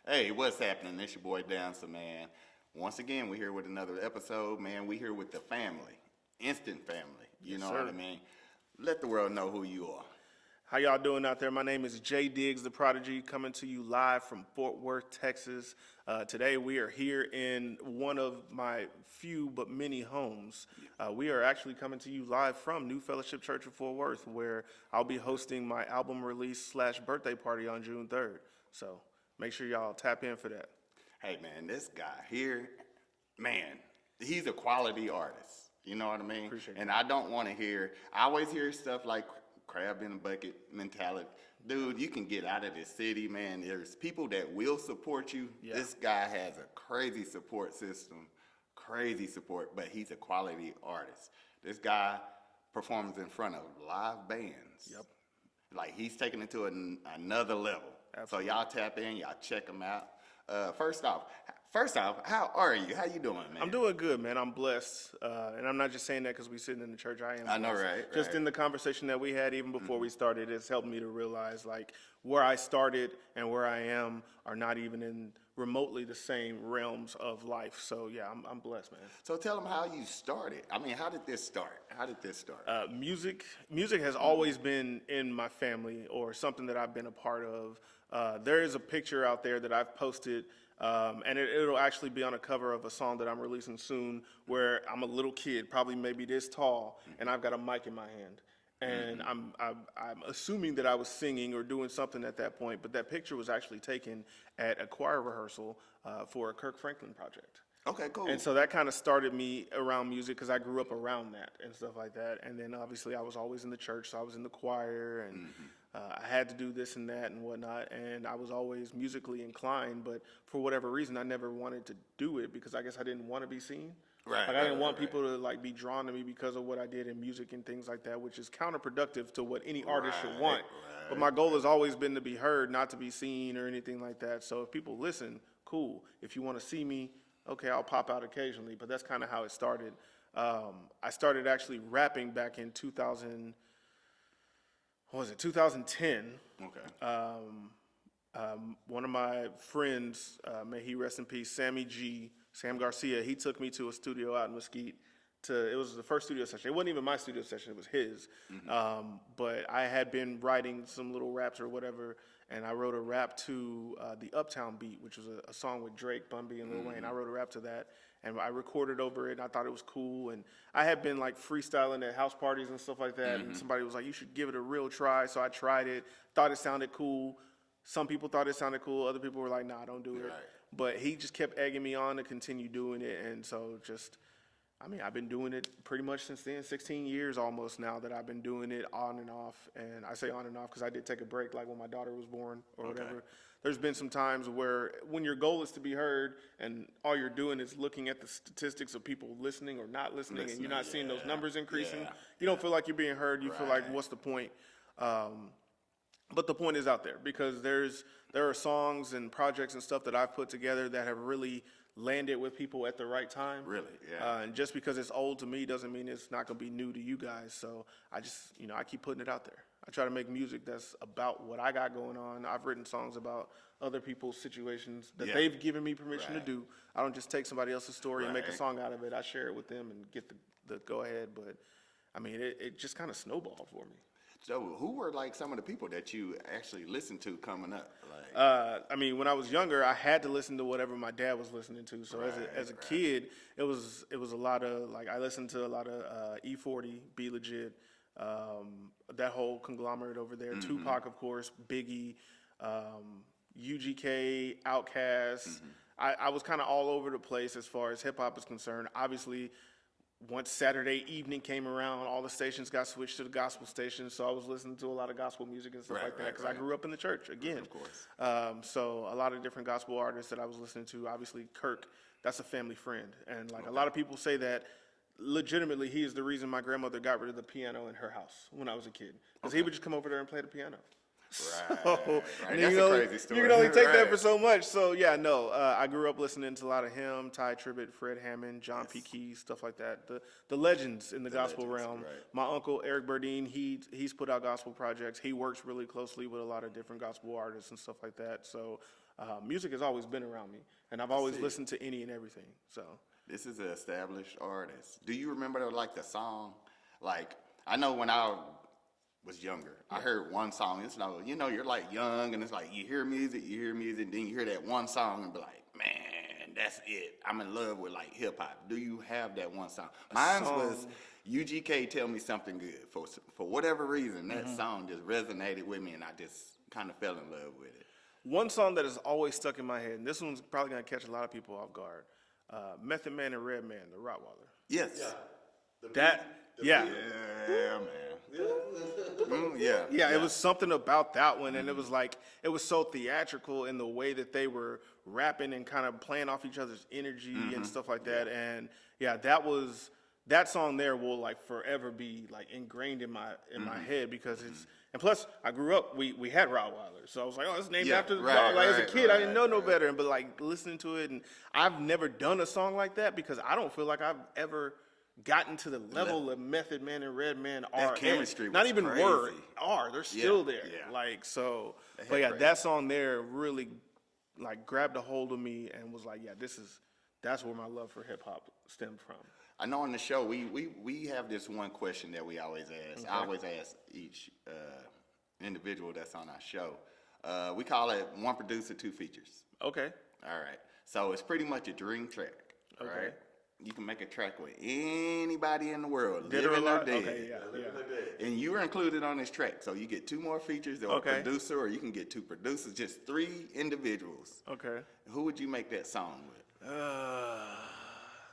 Hey, what's happening? It's your boy Dancer, man. Once again, we're here with another episode, man. We're here with the family, instant family. You Yes, know sir. what I mean? Let the world know who you are. How y'all doing out there? My name is Jdiggs, the Prodigy, coming to you live from Fort Worth, Texas. Today we are here in one of my few but many homes. We are actually coming to you live from New Fellowship Church of Fort Worth, where I'll be hosting my album release / birthday party on June 3rd. So make sure y'all tap in for that. Hey, man, this guy here, man, he's a quality artist. You know what I mean? Appreciate and I don't want to hear, I always hear stuff like crab in a bucket mentality. Dude, you can get out of this city, man. There's people that will support you. Yeah. This guy has a crazy support system, crazy support, but he's a quality artist. This guy performs in front of live bands. Yep. Like, he's taking it to another level. Absolutely. So y'all tap in, y'all check him out. First off, how are you? How you doing, man? I'm doing good, man. I'm blessed. And I'm not just saying that because we're sitting in the church. I am. I know, blessed. right, Just right. in the conversation that we had even before we started, it's helped me to realize like where I started and where I am are not even in remotely the same realms of life. So yeah, I'm blessed, man. So tell them how you started. I mean, how did this start? Music has always been in my family or something that I've been a part of. There is a picture out there that I've posted, and it'll actually be on a cover of a song that I'm releasing soon, where I'm a little kid, probably maybe this tall, and I've got a mic in my hand. And I'm assuming that I was singing or doing something at that point, but that picture was actually taken at a choir rehearsal for a Kirk Franklin project. Okay, cool. And so that kind of started me around music because I grew up around that and stuff like that. And then obviously I was always in the church, so I was in the choir and I had to do this and that and whatnot. And I was always musically inclined, but for whatever reason, I never wanted to do it because I guess I didn't want to be seen. Right, Like I didn't want right. people to like be drawn to me because of what I did in music and things like that, which is counterproductive to what any artist should want. But my goal has always been to be heard, not to be seen or anything like that. So if people listen, cool. If you want to see me, okay, I'll pop out occasionally, but that's kind of how it started. I started actually rapping back in 2010. Okay. One of my friends, may he rest in peace, Sam Garcia, he took me to a studio out in Mesquite. It was the first studio session. It wasn't even my studio session, it was his. But I had been writing some little raps or whatever, and I wrote a rap to the Uptown Beat, which was a song with Drake, Bun B, and Lil Wayne. I wrote a rap to that, and I recorded over it, and I thought it was cool. And I had been like freestyling at house parties and stuff like that, and somebody was like, you should give it a real try. So I tried it, thought it sounded cool. Some people thought it sounded cool. Other people were like, nah, don't do it. Right. But he just kept egging me on to continue doing it, and so I've been doing it pretty much since then, 16 years almost now that I've been doing it on and off. And I say on and off because I did take a break like when my daughter was born or whatever. There's been some times where when your goal is to be heard and all you're doing is looking at the statistics of people listening or not listening and you're not seeing those numbers increasing, you don't feel like you're being heard. You feel like, what's the point? But the point is out there because there are songs and projects and stuff that I've put together that have really landed with people at the right time. Really, yeah. And just because it's old to me doesn't mean it's not going to be new to you guys. So I just, I keep putting it out there. I try to make music that's about what I got going on. I've written songs about other people's situations that they've given me permission to do. I don't just take somebody else's story and make a song out of it. I share it with them and get the go ahead. But I mean, it just kind of snowballed for me. So who were like some of the people that you actually listened to coming up? I mean, when I was younger, I had to listen to whatever my dad was listening to. So as a kid, it was a lot of like I listened to a lot of E40, Be Legit, that whole conglomerate over there. Tupac, of course, Biggie, UGK, Outkast. I was kind of all over the place as far as hip hop is concerned. Obviously, once Saturday evening came around, all the stations got switched to the gospel stations, so I was listening to a lot of gospel music and stuff like that because I grew up in the church, again. Of course. So a lot of different gospel artists that I was listening to. Obviously, Kirk, that's a family friend. And like a lot of people say that legitimately he is the reason my grandmother got rid of the piano in her house when I was a kid. Because he would just come over there and play the piano. Right, So, right. That's a crazy story. You can only take that Right. for so much. So yeah, no, I grew up listening to a lot of him, Ty Tribbett, Fred Hammond, John P. Keys, stuff like that. The legends in the gospel legends, realm. right. My uncle Eric Burdine, he's put out gospel projects. He works really closely with a lot of different gospel artists and stuff like that. So music has always been around me, and I've always listened to any and everything. So This is an established artist. Do you remember like the song? Like I know when I was younger, I heard one song. It's like, you know, you're like young, and it's like you hear music, then you hear that one song and be like, man, that's it. I'm in love with like hip hop. Do you have that one song? Mine was UGK Tell Me Something Good. For whatever reason, that song just resonated with me, and I just kind of fell in love with it. one song that has always stuck in my head, and this one's probably gonna catch a lot of people off guard. Method Man and Redman, the Rottweiler. Yes. Yeah, Yeah, man. Yeah. it was something about that one, and it was like it was so theatrical in the way that they were rapping and kind of playing off each other's energy and stuff like that. And that song there will like forever be like ingrained in my head because it's. And plus, I grew up. We had Rottweilers, so I was like, "Oh, it's named after the Rottweiler." Like as a kid, I didn't know no better. But like listening to it, and I've never done a song like that because I don't feel like I've ever gotten to the level of Method Man and Redman are. That chemistry was not even crazy. word are. They're still there. Yeah. Like so. That But hit yeah, crazy. that song there really like grabbed a hold of me and was like, yeah, that's where my love for hip hop stemmed from. I know on the show we have this one question that we always ask. I always ask each individual that's on our show. We call it one producer, two features. Okay. All right. So it's pretty much a dream track. Okay. Right? You can make a track with anybody in the world, Dead or living or alive? dead. Okay, yeah. And you were included on this track, so you get two more features or Okay. a producer, or you can get two producers, just three individuals. Okay. Who would you make that song with?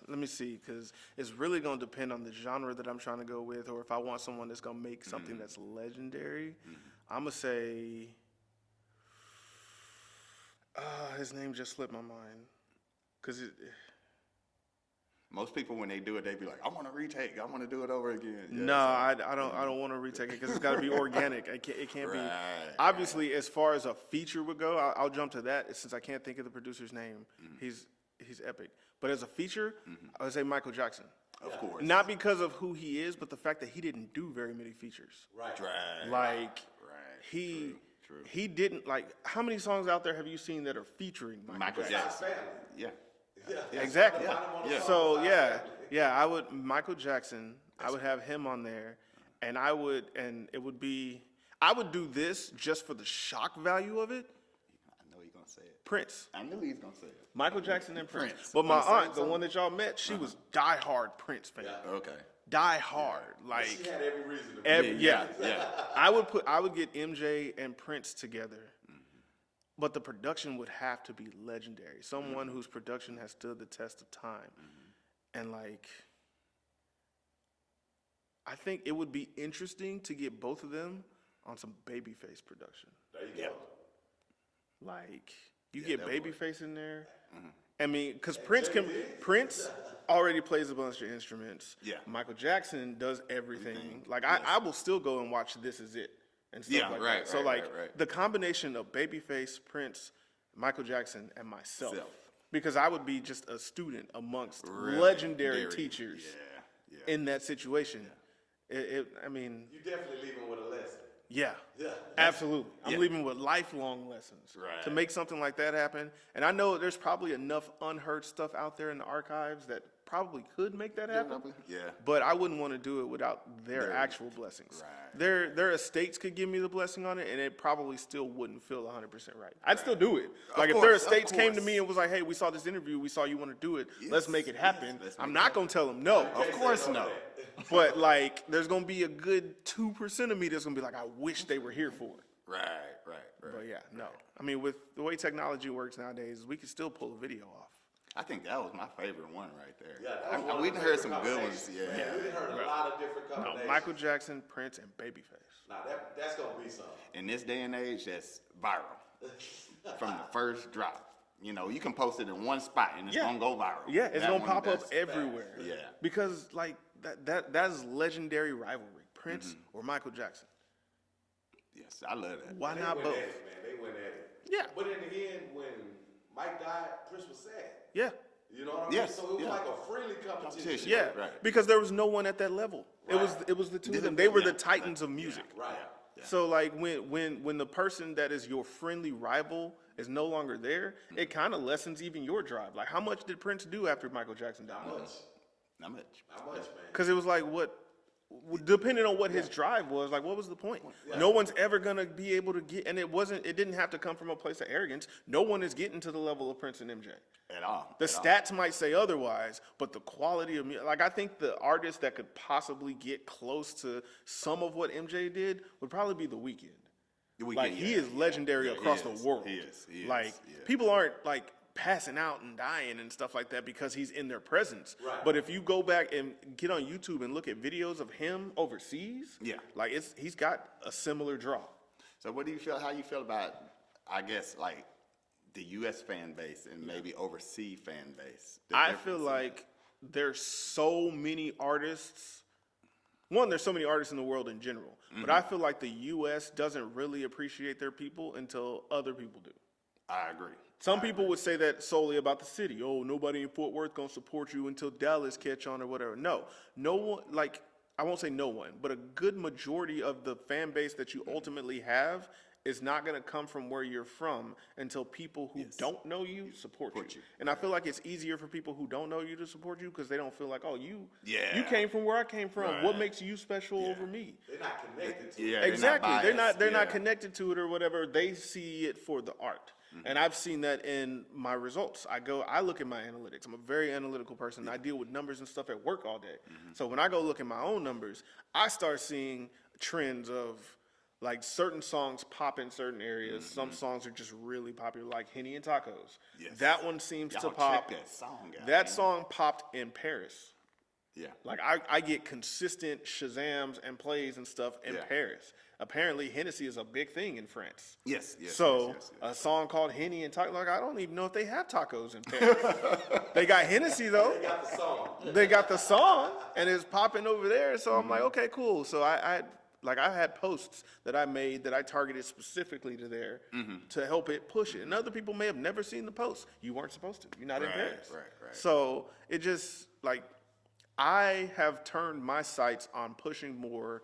Let me see, because it's really going to depend on the genre that I'm trying to go with, or if I want someone that's going to make something that's legendary. I'm going to say, his name just slipped my mind. Because Most people, when they do it, they be like, "I want to retake. I want to do it over again." Yeah, no, so- I don't want to retake it because it's got to be organic. It can't be. Right, Obviously, as far as a feature would go, I'll jump to that since I can't think of the producer's name. He's epic. But as a feature, I would say Michael Jackson. Of course. Not because of who he is, but the fact that he didn't do very many features. Right. Right. Like True. he didn't like. How many songs out there have you seen that are featuring Michael Jackson. Family. Yeah. Exactly. Yeah. So I would Michael Jackson. I would have him on there, and I would do this just for the shock value of it. I know he's gonna say it. Prince, I knew he's gonna say it. Michael Jackson, and Prince. Prince. But my On the same aunt, the song? one that y'all met, she was diehard Prince fan. Okay. Die hard, like She had every reason to be. yeah. Yeah. I would get MJ and Prince together, but the production would have to be legendary. Someone whose production has stood the test of time, and like, I think it would be interesting to get both of them on some Babyface production. There you go. Like, you get that would Babyface in there. I mean, because Prince already plays a bunch of instruments. Yeah. Michael Jackson does everything. Like, I will still go and watch This Is It and stuff Yeah, like right, that. So, right, like, right. the combination of Babyface, Prince, Michael Jackson, and myself. Self. Because I would be just a student amongst Really legendary very- teachers Yeah. in that situation. I mean, You definitely leaving with a lesson. yeah, Yeah. absolutely. I'm yeah. leaving with lifelong lessons Right. to make something like that happen. And I know there's probably enough unheard stuff out there in the archives that probably could make that happen. Yeah. But I wouldn't want to do it without their actual blessings. Right. Their estates could give me the blessing on it, and it probably still wouldn't feel 100% right. I'd still do it. Like if their course, of estates came to course. me and was like, "Hey, we saw this interview. We saw you want to do it. Let's Yes, make it happen." let's I'm make not gonna tell them no. Of course no. But like, there's gonna be a good 2% of me that's gonna be like, I wish they were here for it. Right. But yeah, no. I mean, with the way technology works nowadays, we can still pull a video off. I think that was my favorite one right there. Yeah, that was one of we the done heard some favorite good ones. combinations. Yeah. We done heard a lot of different No, combinations. Michael Jackson, Prince, and Babyface. Nah, that's gonna be something. In this day and age, that's viral from the first drop. You know, you can post it in one spot and it's Yeah. gonna go viral. Yeah, it's That gonna one, pop up that's- everywhere. Yeah. Because like that's legendary rivalry, Prince or Michael Jackson. Yes, I love that. Why They not went both? at it, man. They went at it. Yeah. But in the end, when Mike died, Prince was sad. Yeah. You know what I mean? Yes, So it was yeah. like a friendly competition. Competition. Yeah, Right. because there was no one at that level. It was the two of them. They were the Yeah. titans of music. Right. So like when the person that is your friendly rival is no longer there, it kind of lessens even your drive. Like, how much did Prince do after Michael Jackson died? Not much. Not much. Not much, man. Because it was like, depending on what his drive was, like, what was the point? Yeah. No one's ever gonna be able to get, and it didn't have to come from a place of arrogance. No one is getting to the level of Prince and MJ. At all. The stats might say otherwise, but the quality of music, like, I think the artist that could possibly get close to some of what MJ did would probably be The Weeknd. Like, he is legendary across the world. He is. Like, people aren't like passing out and dying and stuff like that because he's in their presence. Right. But if you go back and get on YouTube and look at videos of him overseas, like, he's got a similar draw. So what do you feel? How you feel about, I guess, like the U.S. fan base and maybe overseas fan base? I feel like there's so many artists. One, there's so many artists in the world in general, but I feel like the U.S. doesn't really appreciate their people until other people do. I agree. Some people would say that solely about the city. Oh, nobody in Fort Worth gonna support you until Dallas catch on or whatever. No one, like, I won't say no one, but a good majority of the fan base that you ultimately have is not gonna come from where you're from until people who don't know you support you. And I feel like it's easier for people who don't know you to support you because they don't feel like, oh, you came from where I came from. Right. What makes you special over me? They're not connected to it. Yeah, Exactly. They're not Yeah. connected to it or whatever. They see it for the art. And I've seen that in my results. I look at my analytics. I'm a very analytical person. I deal with numbers and stuff at work all day. So when I go look at my own numbers, I start seeing trends of, like, certain songs pop in certain areas. Some songs are just really popular, like Henny and Tacos. Yes. That one seems Y'all to check pop. that song out, That man. song popped in Paris. Yeah. Like, I get consistent Shazams and plays and stuff in Paris. Apparently, Hennessy is a big thing in France. Yes. So a song called Henny and Tacos, like, I don't even know if they have tacos in Paris. They got Hennessy though. They got the song. They got the song, and it's popping over there. So I'm like, okay, cool. So I had posts that I made that I targeted specifically to there to help it push it. And other people may have never seen the post. You weren't supposed to. You're not in Paris. Right. So it just, like, I have turned my sights on pushing more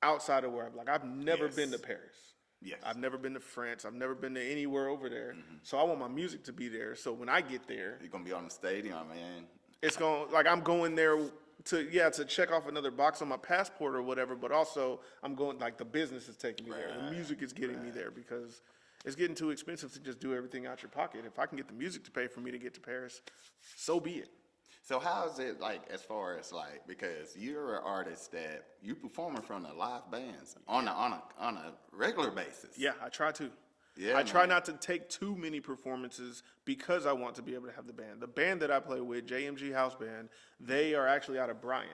outside of where I've never been to Paris. Yes. I've never been to France. I've never been to anywhere over there. So I want my music to be there. So when I get there, You're gonna be on the stadium, man. it's going, like, I'm going there to check off another box on my passport or whatever, but also I'm going, like, the business is taking me there. The music is getting me there because it's getting too expensive to just do everything out your pocket. If I can get the music to pay for me to get to Paris, so be it. So how is it, like, as far as, like, because you're an artist that you performing from the live bands on a regular basis. Yeah, I try to. Yeah, I try man. not to take too many performances because I want to be able to have the band. The band that I play with, JMG House Band, they are actually out of Bryan,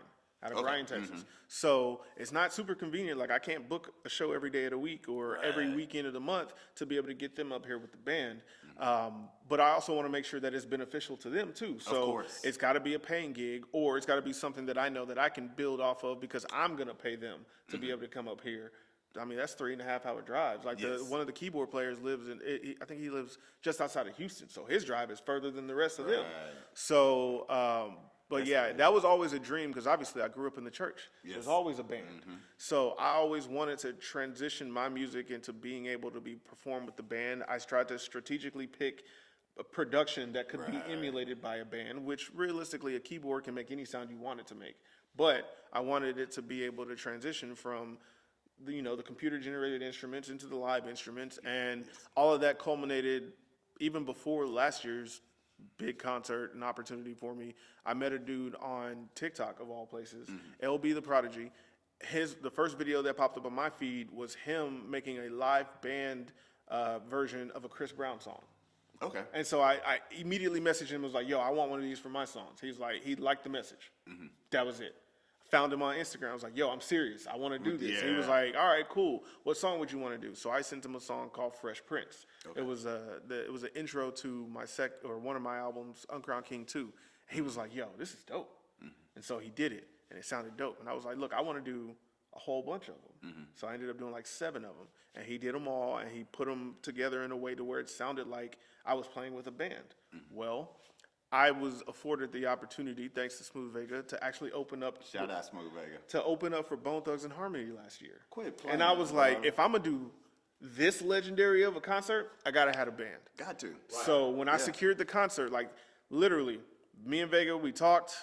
Texas. So it's not super convenient. Like, I can't book a show every day of the week or every weekend of the month to be able to get them up here with the band. But I also want to make sure that it's beneficial to them too. So course. it's got to be a paying gig, or it's got to be something that I know that I can build off of because I'm going to pay them to be able to come up here. I mean, that's 3.5 hour drives. Like, one of the keyboard players lives I think he lives just outside of Houston. So his drive is further than the rest of them. So, but yeah, that was always a dream because obviously I grew up in the church. There's always a band. So I always wanted to transition my music into being able to be performed with the band. I tried to strategically pick a production that could be emulated by a band, which realistically a keyboard can make any sound you want it to make. But I wanted it to be able to transition from the computer generated instruments into the live instruments, and all of that culminated even before last year's big concert and opportunity for me. I met a dude on TikTok, of all places, LB the Prodigy. The first video that popped up on my feed was him making a live band version of a Chris Brown song. Okay. And so I immediately messaged him and was like, yo, I want one of these for my songs. He's like, he liked the message. That was it. Found him on Instagram. I was like, yo, I'm serious. I want to do this. He was like, all right, cool. What song would you want to do? So I sent him a song called Fresh Prince. It was an intro to one of my albums, Uncrowned King 2. He was like, yo, this is dope. And so he did it, and it sounded dope. And I was like, look, I want to do a whole bunch of them. So I ended up doing like 7 of them. And he did them all, and he put them together in a way to where it sounded like I was playing with a band. Well, I was afforded the opportunity, thanks to Smooth Vega, to actually open up. Shout out Smooth Vega. To open up for Bone Thugs and Harmony last year. Quit playing, and I was bro. like, if I'm gonna do this legendary of a concert, I gotta have a band. Got to. So when I secured the concert, like literally, me and Vega, we talked.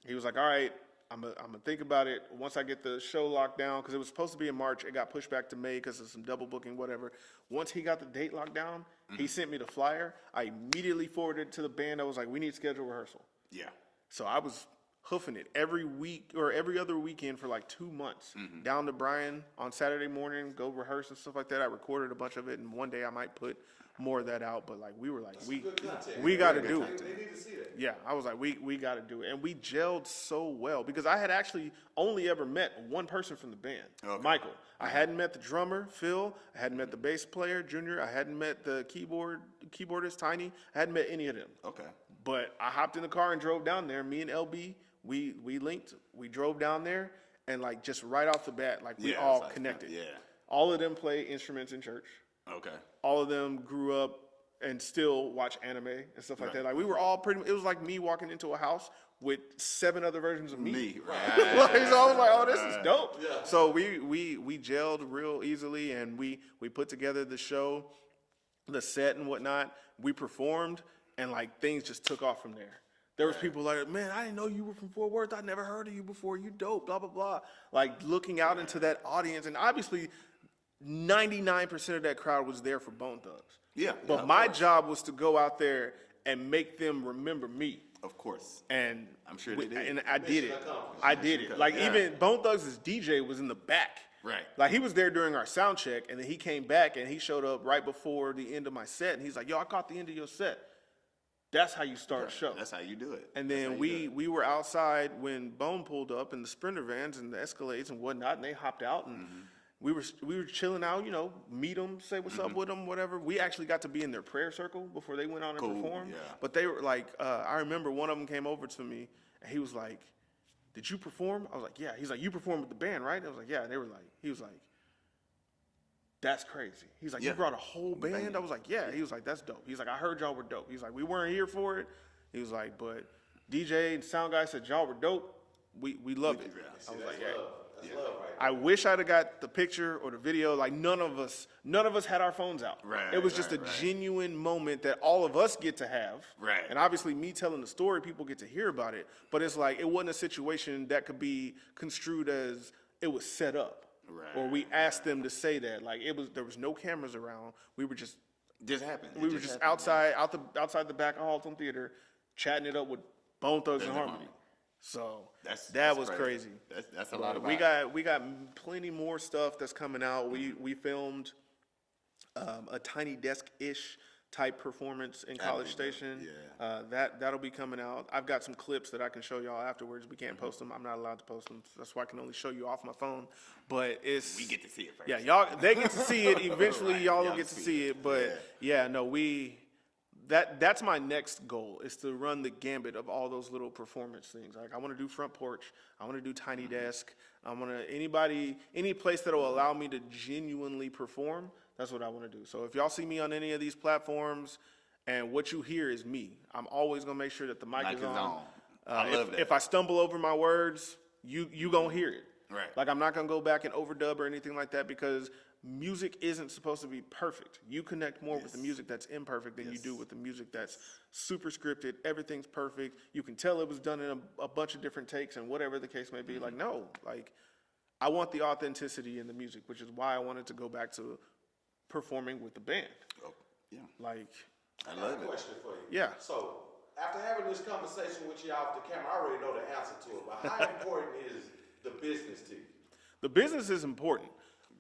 He was like, all right, I'm gonna think about it once I get the show locked down, because it was supposed to be in March. It got pushed back to May because of some double booking, whatever. Once he got the date locked down, he sent me the flyer. I immediately forwarded it to the band. I was like, we need to schedule rehearsal. Yeah. So I was hoofing it every week or every other weekend for like 2 months. Down to Brian on Saturday morning, go rehearse and stuff like that. I recorded a bunch of it, and one day I might put more of that out. But like we were like, we got to do it. They need to see that. Yeah, I was like, we got to do it. And we gelled so well because I had actually only ever met one person from the band, Michael. I hadn't met the drummer, Phil. I hadn't met the bass player, Junior. I hadn't met the keyboardist, Tiny. I hadn't met any of them. Okay. But I hopped in the car and drove down there. Me and LB, we linked. We drove down there, and like just right off the bat, like we all connected. Yeah. All of them play instruments in church. Okay. All of them grew up and still watch anime and stuff like that. Like we were all it was like me walking into a house with 7 other versions of me. Right. Like, so I was like, oh, this is dope. Yeah. So we gelled real easily, and we put together the show, the set and whatnot. We performed, and like things just took off from there. There was people like, man, I didn't know you were from Fort Worth. I never heard of you before. You dope, blah, blah, blah. Like looking out into that audience, and obviously 99% of that crowd was there for Bone Thugs. Yeah. But my job was to go out there and make them remember me. Of course. And I'm sure they did. And I did it. I did it. Like even Bone Thugs' DJ was in the back. Right. Like he was there during our sound check, and then he came back and he showed up right before the end of my set, and he's like, yo, I caught the end of your set. That's how you start a show. That's how you do it. And then we were outside when Bone pulled up in the Sprinter vans and the Escalades and whatnot, and they hopped out, and we were chilling out, you know, meet them, say what's up with them, whatever. We actually got to be in their prayer circle before they went on and performed. Yeah. But they were like, I remember one of them came over to me, and he was like, did you perform? I was like, yeah. He's like, you performed with the band, right? I was like, yeah. And they were like, he was like, that's crazy. He's like, you brought a whole band? I was like, yeah. He was like, that's dope. He's like, I heard y'all were dope. He's like, we weren't here for it. He was like, but DJ and sound guy said y'all were dope. We love it. I was like, yeah. That's love right I wish I'd have got the picture or the video. Like none of us had our phones out. Right. It was just a genuine moment that all of us get to have. Right. And obviously me telling the story, people get to hear about it. But it's like, it wasn't a situation that could be construed as it was set up. Right. Or we asked them to say that. Like there was no cameras around. We were just happened. We were just outside the back of Halton Theater, chatting it up with Bone Thugs and Harmony. So that was crazy. That's a lot of. We got plenty more stuff that's coming out. We filmed a Tiny Desk-ish type performance in College Station. Yeah. That'll be coming out. I've got some clips that I can show y'all afterwards. We can't post them. I'm not allowed to post them. That's why I can only show you off my phone. But we get to see it first. Yeah, they get to see it. Eventually, y'all will get to see it. But that's my next goal, is to run the gambit of all those little performance things. Like I want to do Front Porch. I want to do Tiny Desk. I want to any place that will allow me to genuinely perform. That's what I want to do. So if y'all see me on any of these platforms and what you hear is me, I'm always going to make sure that the mic is on. I love that. If I stumble over my words, you going to hear it. Right. Like I'm not going to go back and overdub or anything like that, because music isn't supposed to be perfect. You connect more with the music that's imperfect than you do with the music that's super scripted. Everything's perfect. You can tell it was done in a bunch of different takes and whatever the case may be. Like, no, like I want the authenticity in the music, which is why I wanted to go back to performing with the band. Oh, yeah. Like, I got a question for you. Yeah. So after having this conversation with you off the camera, I already know the answer to it, but how important is the business to you? The business is important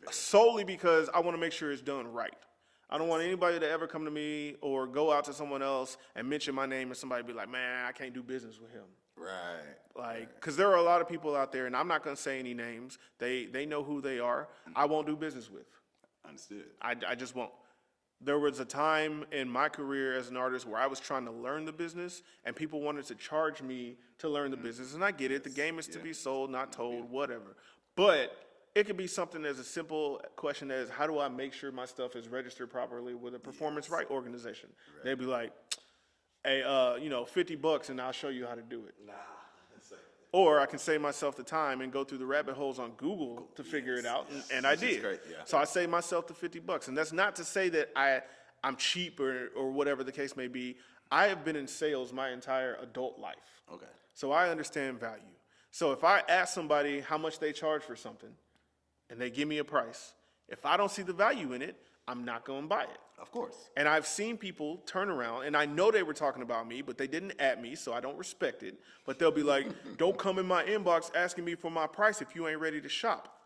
solely because I want to make sure it's done right. I don't want anybody to ever come to me or go out to someone else and mention my name and somebody be like, man, I can't do business with him. Right. Like, because there are a lot of people out there, and I'm not going to say any names. They know who they are. I won't do business with. Understood. I just won't. There was a time in my career as an artist where I was trying to learn the business, and people wanted to charge me to learn the business. And I get it. The game is to be sold, not told, whatever. But it could be something as a simple question as, how do I make sure my stuff is registered properly with a performance right organization? Right. They'd be like, hey, $50 and I'll show you how to do it. Nah. or I can save myself the time and go through the rabbit holes on Google to figure it out, and I Which is did. great, yeah. So I saved myself the $50, and that's not to say that I'm cheap or whatever the case may be. I have been in sales my entire adult life. Okay. So I understand value. So if I ask somebody how much they charge for something and they give me a price, if I don't see the value in it, I'm not going to buy it. Of course. And I've seen people turn around, and I know they were talking about me, but they didn't at me, so I don't respect it. But they'll be like, don't come in my inbox asking me for my price if you ain't ready to shop.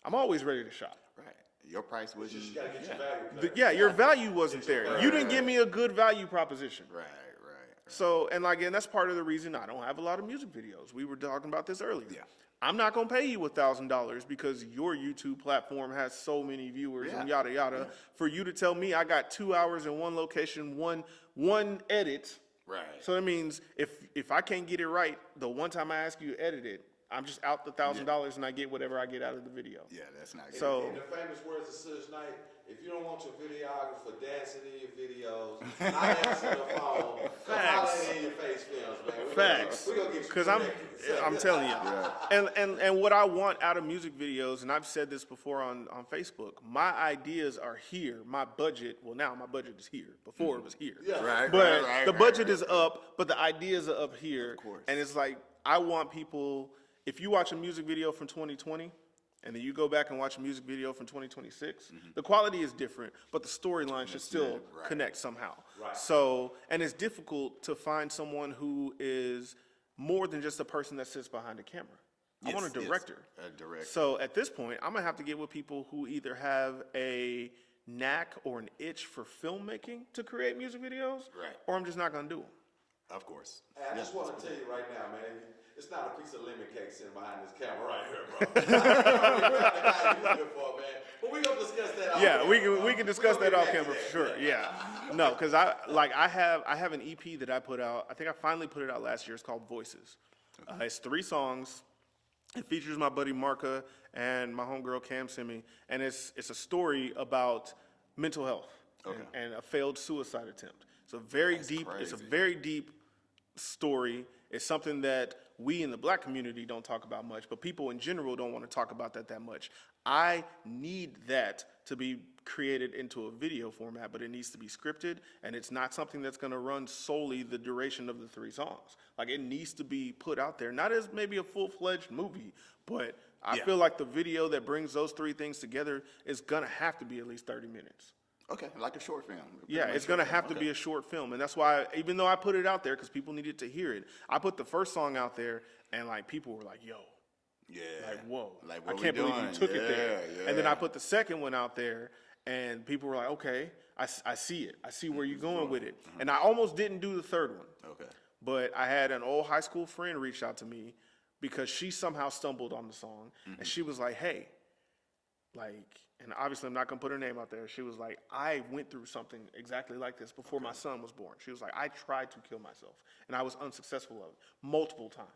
I'm always ready to shop. Right. Your price was You just gotta get your value. Yeah, your value wasn't there. You didn't give me a good value proposition. Right. So, and like, and that's part of the reason I don't have a lot of music videos. We were talking about this earlier. Yeah. I'm not gonna pay you $1,000 because your YouTube platform has so many viewers and yada yada. For you to tell me I got 2 hours in one location, one edit. Right. So that means if I can't get it right, the one time I ask you to edit it, I'm just out the $1,000 and I get whatever I get out of the video. Yeah, that's not good. So In the famous words of Suge Knight, if you don't want your videographer dancing in your videos, not answering the phone, Facts. in your face films, man. Facts. We're gonna get you Because connected. I'm telling you. And what I want out of music videos, and I've said this before on Facebook, my ideas are here. My budget, well, now my budget is here. Before it was here. Yeah. Right. But right, the right, budget right. is up, but the ideas are up here. Of course. And it's like, I want people, if you watch a music video from 2020, and then you go back and watch a music video from 2026, the quality is different, but the storyline should still right. connect somehow. Right. So, and it's difficult to find someone who is more than just a person that sits behind a camera. I want a Yes, director. a director. So at this point, I'm gonna have to get with people who either have a knack or an itch for filmmaking to create music videos, Right. or I'm just not gonna do them. Of course. Hey, I just want to tell you right now, man, it's not a piece of lemon cake sitting behind this camera right here, bro. The guy you looking for, man. But we gonna discuss that off Yeah, camera, we bro. can discuss gonna that get off back to camera that. for sure. Yeah, no, because I have an EP that I put out. I think I finally put it out last year. It's called Voices. It's 3 songs. It features my buddy Marka and my homegirl Cam Simi, and it's a story about mental health and a failed suicide attempt. It's a very deep. It's a crazy. very deep story. It's something that we in the black community don't talk about much, but people in general don't want to talk about that much. I need that to be created into a video format, but it needs to be scripted, and it's not something that's going to run solely the duration of the 3 songs. Like, it needs to be put out there, not as maybe a full-fledged movie, but I feel like the video that brings those 3 things together is going to have to be at least 30 minutes. Okay, like a short film. Yeah, it's going to have to be a short film. And that's why, even though I put it out there because people needed to hear it, I put the first song out there and like people were like, yo, Yeah. like, whoa, Like, I what can't we believe you doing? took it there. Yeah, And then yeah. I put the second one out there and people were like, okay, I see it. I see where you're going with it. And I almost didn't do the third one. Okay. But I had an old high school friend reach out to me because she somehow stumbled on the song. And she was like, hey, like, and obviously I'm not gonna put her name out there. She was like, I went through something exactly like this before my son was born. She was like, I tried to kill myself and I was unsuccessful of it multiple times.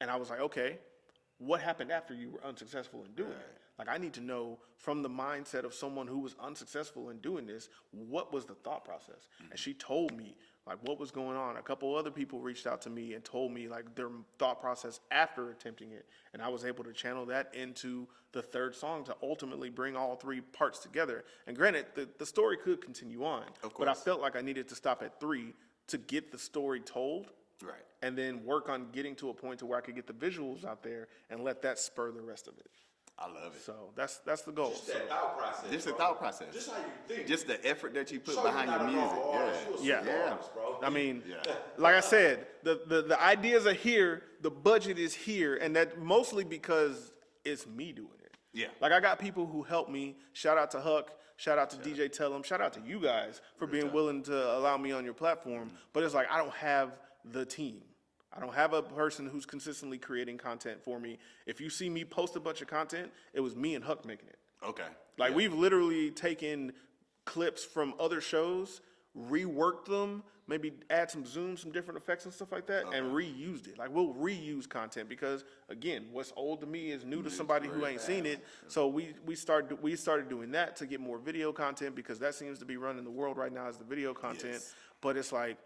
And I was like, okay, what happened after you were unsuccessful in doing it? Like, I need to know from the mindset of someone who was unsuccessful in doing this, what was the thought process? And she told me like what was going on. A couple other people reached out to me and told me like their thought process after attempting it. And I was able to channel that into the third song to ultimately bring all 3 parts together. And granted, the story could continue on, but I felt like I needed to stop at 3 to get the story told. Right. And then work on getting to a point to where I could get the visuals out there and let that spur the rest of it. I love it. So that's the goal. Just that thought process. Just the bro. thought process. Just how you think. Just the effort that you put So behind you're your not a music. normal artist. Yeah. You're a Yeah. super artist, bro. I mean, Yeah. like I said, the ideas are here, the budget is here, and that mostly because it's me doing it. Yeah. Like, I got people who help me. Shout out to Huck. Shout out to DJ Tellum. Shout out to you guys for being willing to allow me on your platform. But it's like, I don't have the team. I don't have a person who's consistently creating content for me. If you see me post a bunch of content, it was me and Huck making it. Okay. Like, Yeah. we've literally taken clips from other shows, reworked them, maybe add some zoom, some different effects and stuff like that, and reused it. Like, we'll reuse content because, again, what's old to me is new to somebody who ain't seen it. So we started doing that to get more video content because that seems to be running the world right now is the video content. Yes. But it's like,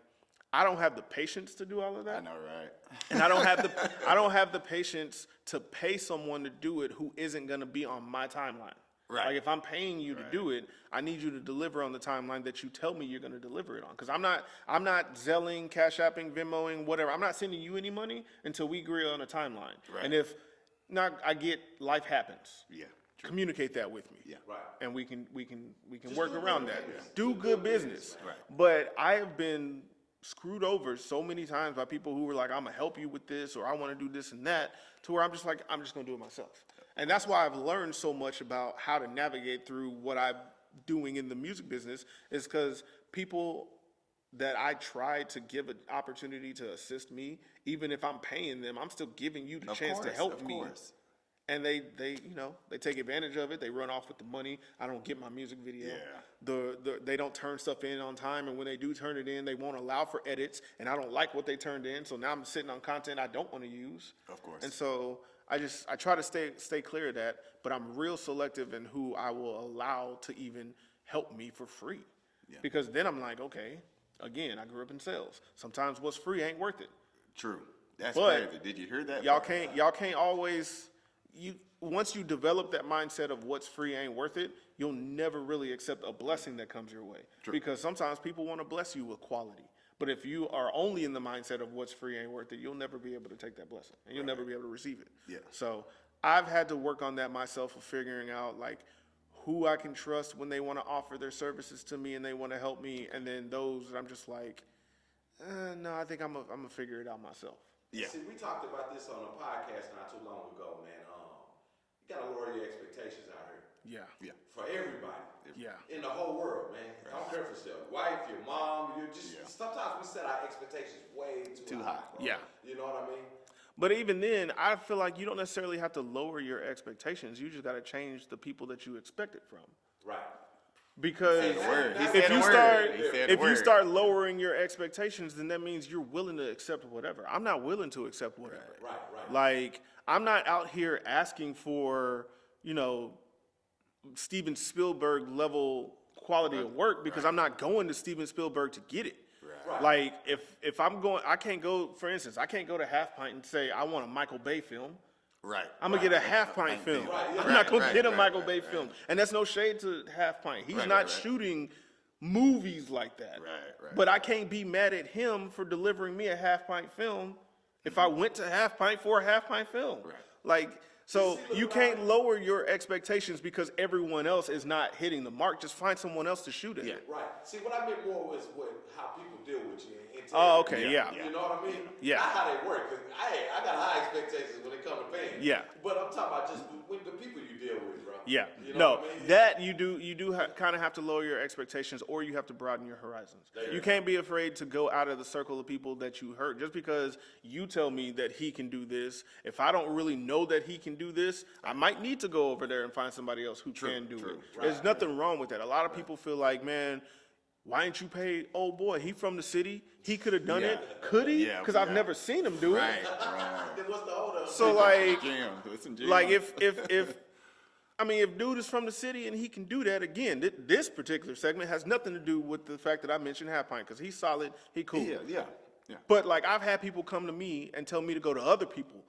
I don't have the patience to do all of that. I know, right? And I don't have the patience to pay someone to do it who isn't going to be on my timeline. Right. Like if I'm paying you to do it, I need you to deliver on the timeline that you tell me you're going to deliver it on. Because I'm not Zelling, Cash Apping, Venmoing, whatever. I'm not sending you any money until we agree on a timeline. Right. And if not, I get life happens. Yeah. Communicate that with me. Yeah. Right. And we can Just work do around good that. business. Do good business. Right. But I have been screwed over so many times by people who were like, I'm gonna help you with this, or I want to do this and that, to where I'm just like, I'm just gonna do it myself. And that's why I've learned so much about how to navigate through what I'm doing in the music business, is because people that I try to give an opportunity to assist me, even if I'm paying them, I'm still giving you the chance to help me. And they take advantage of it. They run off with the money. I don't get my music video. Yeah. They don't turn stuff in on time, and when they do turn it in, they won't allow for edits, and I don't like what they turned in. So now I'm sitting on content I don't want to use. Of course. And so I try to stay clear of that, but I'm real selective in who I will allow to even help me for free. Yeah. Because then I'm like, okay, again, I grew up in sales. Sometimes what's free ain't worth it. True. That's But crazy. Did you hear that? Y'all can't always, once you develop that mindset of what's free ain't worth it, you'll never really accept a blessing that comes your way. True. Because sometimes people want to bless you with quality. But if you are only in the mindset of what's free ain't worth it, you'll never be able to take that blessing, and you'll never be able to receive it. Yeah. So I've had to work on that myself, of figuring out like who I can trust when they want to offer their services to me and they want to help me, and then those that I'm just like, no, I think I'm gonna figure it out myself. Yeah. See, we talked about this on a podcast not too long ago, man. You gotta lower your expectations out here Yeah. Yeah. for everybody. Yeah. In the whole world, man. Don't care for yourself. Wife, your mom, you're just, Yeah. sometimes we set our expectations way too high. Bro. Yeah. You know what I mean? But even then, I feel like you don't necessarily have to lower your expectations. You just got to change the people that you expect it from. Right. Because He said if the you word. start He said the if you word. start lowering your expectations, then that means you're willing to accept whatever. I'm not willing to accept whatever. Right. Like, I'm not out here asking for, Steven Spielberg level quality of work, because I'm not going to Steven Spielberg to get it. Right. Like, if I'm going, I can't go, for instance, I can't go to Half Pint and say, I want a Michael Bay film. Right. I'm gonna get a Half Pint film. Right, yeah. I'm not gonna Right, get a right, Michael right, Bay right. film. And that's no shade to Half Pint. He's Right, not right. shooting movies like that. Right. But I can't be mad at him for delivering me a Half Pint film if I went to Half Pint for a Half Pint film. Right. Like, so you can't lower your expectations because everyone else is not hitting the mark. Just find someone else to shoot it. Yeah. Right. See, what I meant more was how people deal with you. And Oh, okay, yeah. You know what I mean? Yeah. Not how they work. 'Cause I got high expectations when it comes to paying. Yeah. But I'm talking about just with the people you deal with, bro. Yeah. You know No, what I mean? that you do kind of have to lower your expectations, or you have to broaden your horizons. You can't be afraid to go out of the circle of people that you hurt. Just because you tell me that he can do this, if I don't really know that he can do this, I might need to go over there and find somebody else who can do it. There's nothing wrong with that. A lot of people feel like, man, why ain't you pay old boy? He from the city. He could have done it. Could he? Yeah, Because I've yeah. never seen him do it. Right. Then what's the hold up? So like, Jam. Listen, Jam. like if dude is from the city and he can do that, again, this particular segment has nothing to do with the fact that I mentioned Half Pint, because he's solid, he cool. Yeah. But like, I've had people come to me and tell me to go to other people,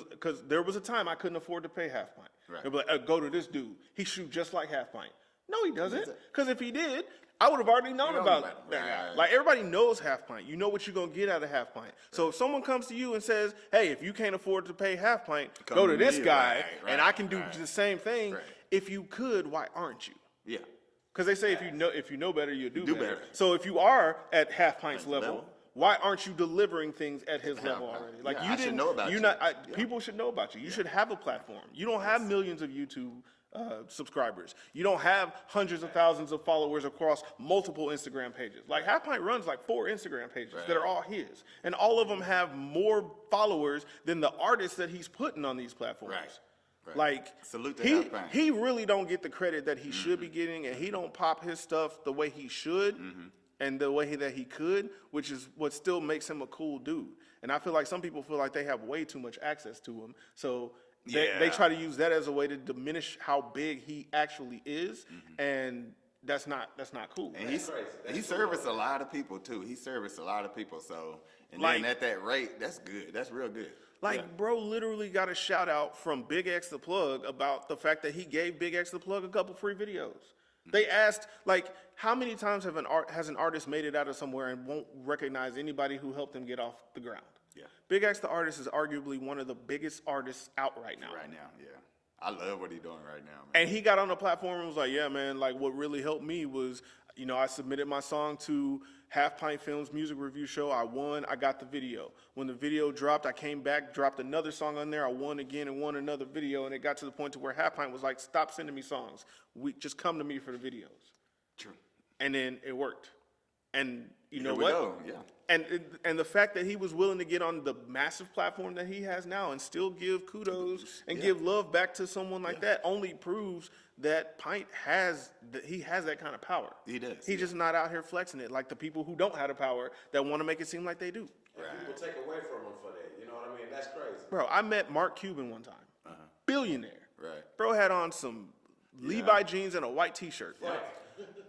because there was a time I couldn't afford to pay Half Pint. Right. They'd be like, go to this dude. He shoot just like Half Pint. No, he doesn't. Because if he did, I would have already known about that. Right. Like, everybody knows Half Pint. You know what you're going to get out of Half Pint. So if someone comes to you and says, hey, if you can't afford to pay Half Pint, Come go to to this me. guy, Right, and I can do right. the same thing. Right. If you could, why aren't you? Yeah. Because they say if you know better, you do Do better. better. So if you are at Half Pint's Pint's level, level. why aren't you delivering things at his level Pint. already? Like, Yeah, you I should didn't know about you you. not. Yeah. People should know about you. You should have a platform. You don't have millions of YouTube subscribers. You don't have hundreds of thousands of followers across multiple Instagram pages. Like, Half Pint runs like 4 Instagram pages that are all his, and all of them have more followers than the artists that he's putting on these platforms. Right. Like, Salute to he Half Pint. he really don't get the credit that he should be getting, and he don't pop his stuff the way he should and the way that he could, which is what still makes him a cool dude. And I feel like some people feel like they have way too much access to him, so they Yeah. try to use that as a way to diminish how big he actually is, and that's not cool. And That's crazy. That's he too serviced much. a lot of people too. He serviced a lot of people. So, and Like- then at that rate, that's good. That's real good. Like, Yeah. bro literally got a shout out from Big X the Plug about the fact that he gave Big X the Plug a couple free videos. They asked, like, how many times has an artist made it out of somewhere and won't recognize anybody who helped them get off the ground? Yeah. Big X the Artist is arguably one of the biggest artists out right now. Right now, yeah. I love what he's doing right now, man. And he got on the platform and was like, yeah, man, like what really helped me was, you know, I submitted my song to Half Pint Films music review show. I won, I got the video. When the video dropped, I came back, dropped another song on there. I won again and won another video. And it got to the point to where Half Pint was like, stop sending me songs. Just come to me for the videos. True. And then it worked. And you know Here we what? go, yeah. And the fact that he was willing to get on the massive platform that he has now and still give kudos and give love back to someone like that only proves that Pint has that kind of power. He does, He's just not out here flexing it like the people who don't have the power that want to make it seem like they do. And people take away from him for that. You know what I mean? That's crazy. Bro, I met Mark Cuban one time. Billionaire. Right. Bro had on some Levi jeans and a white t-shirt. Right.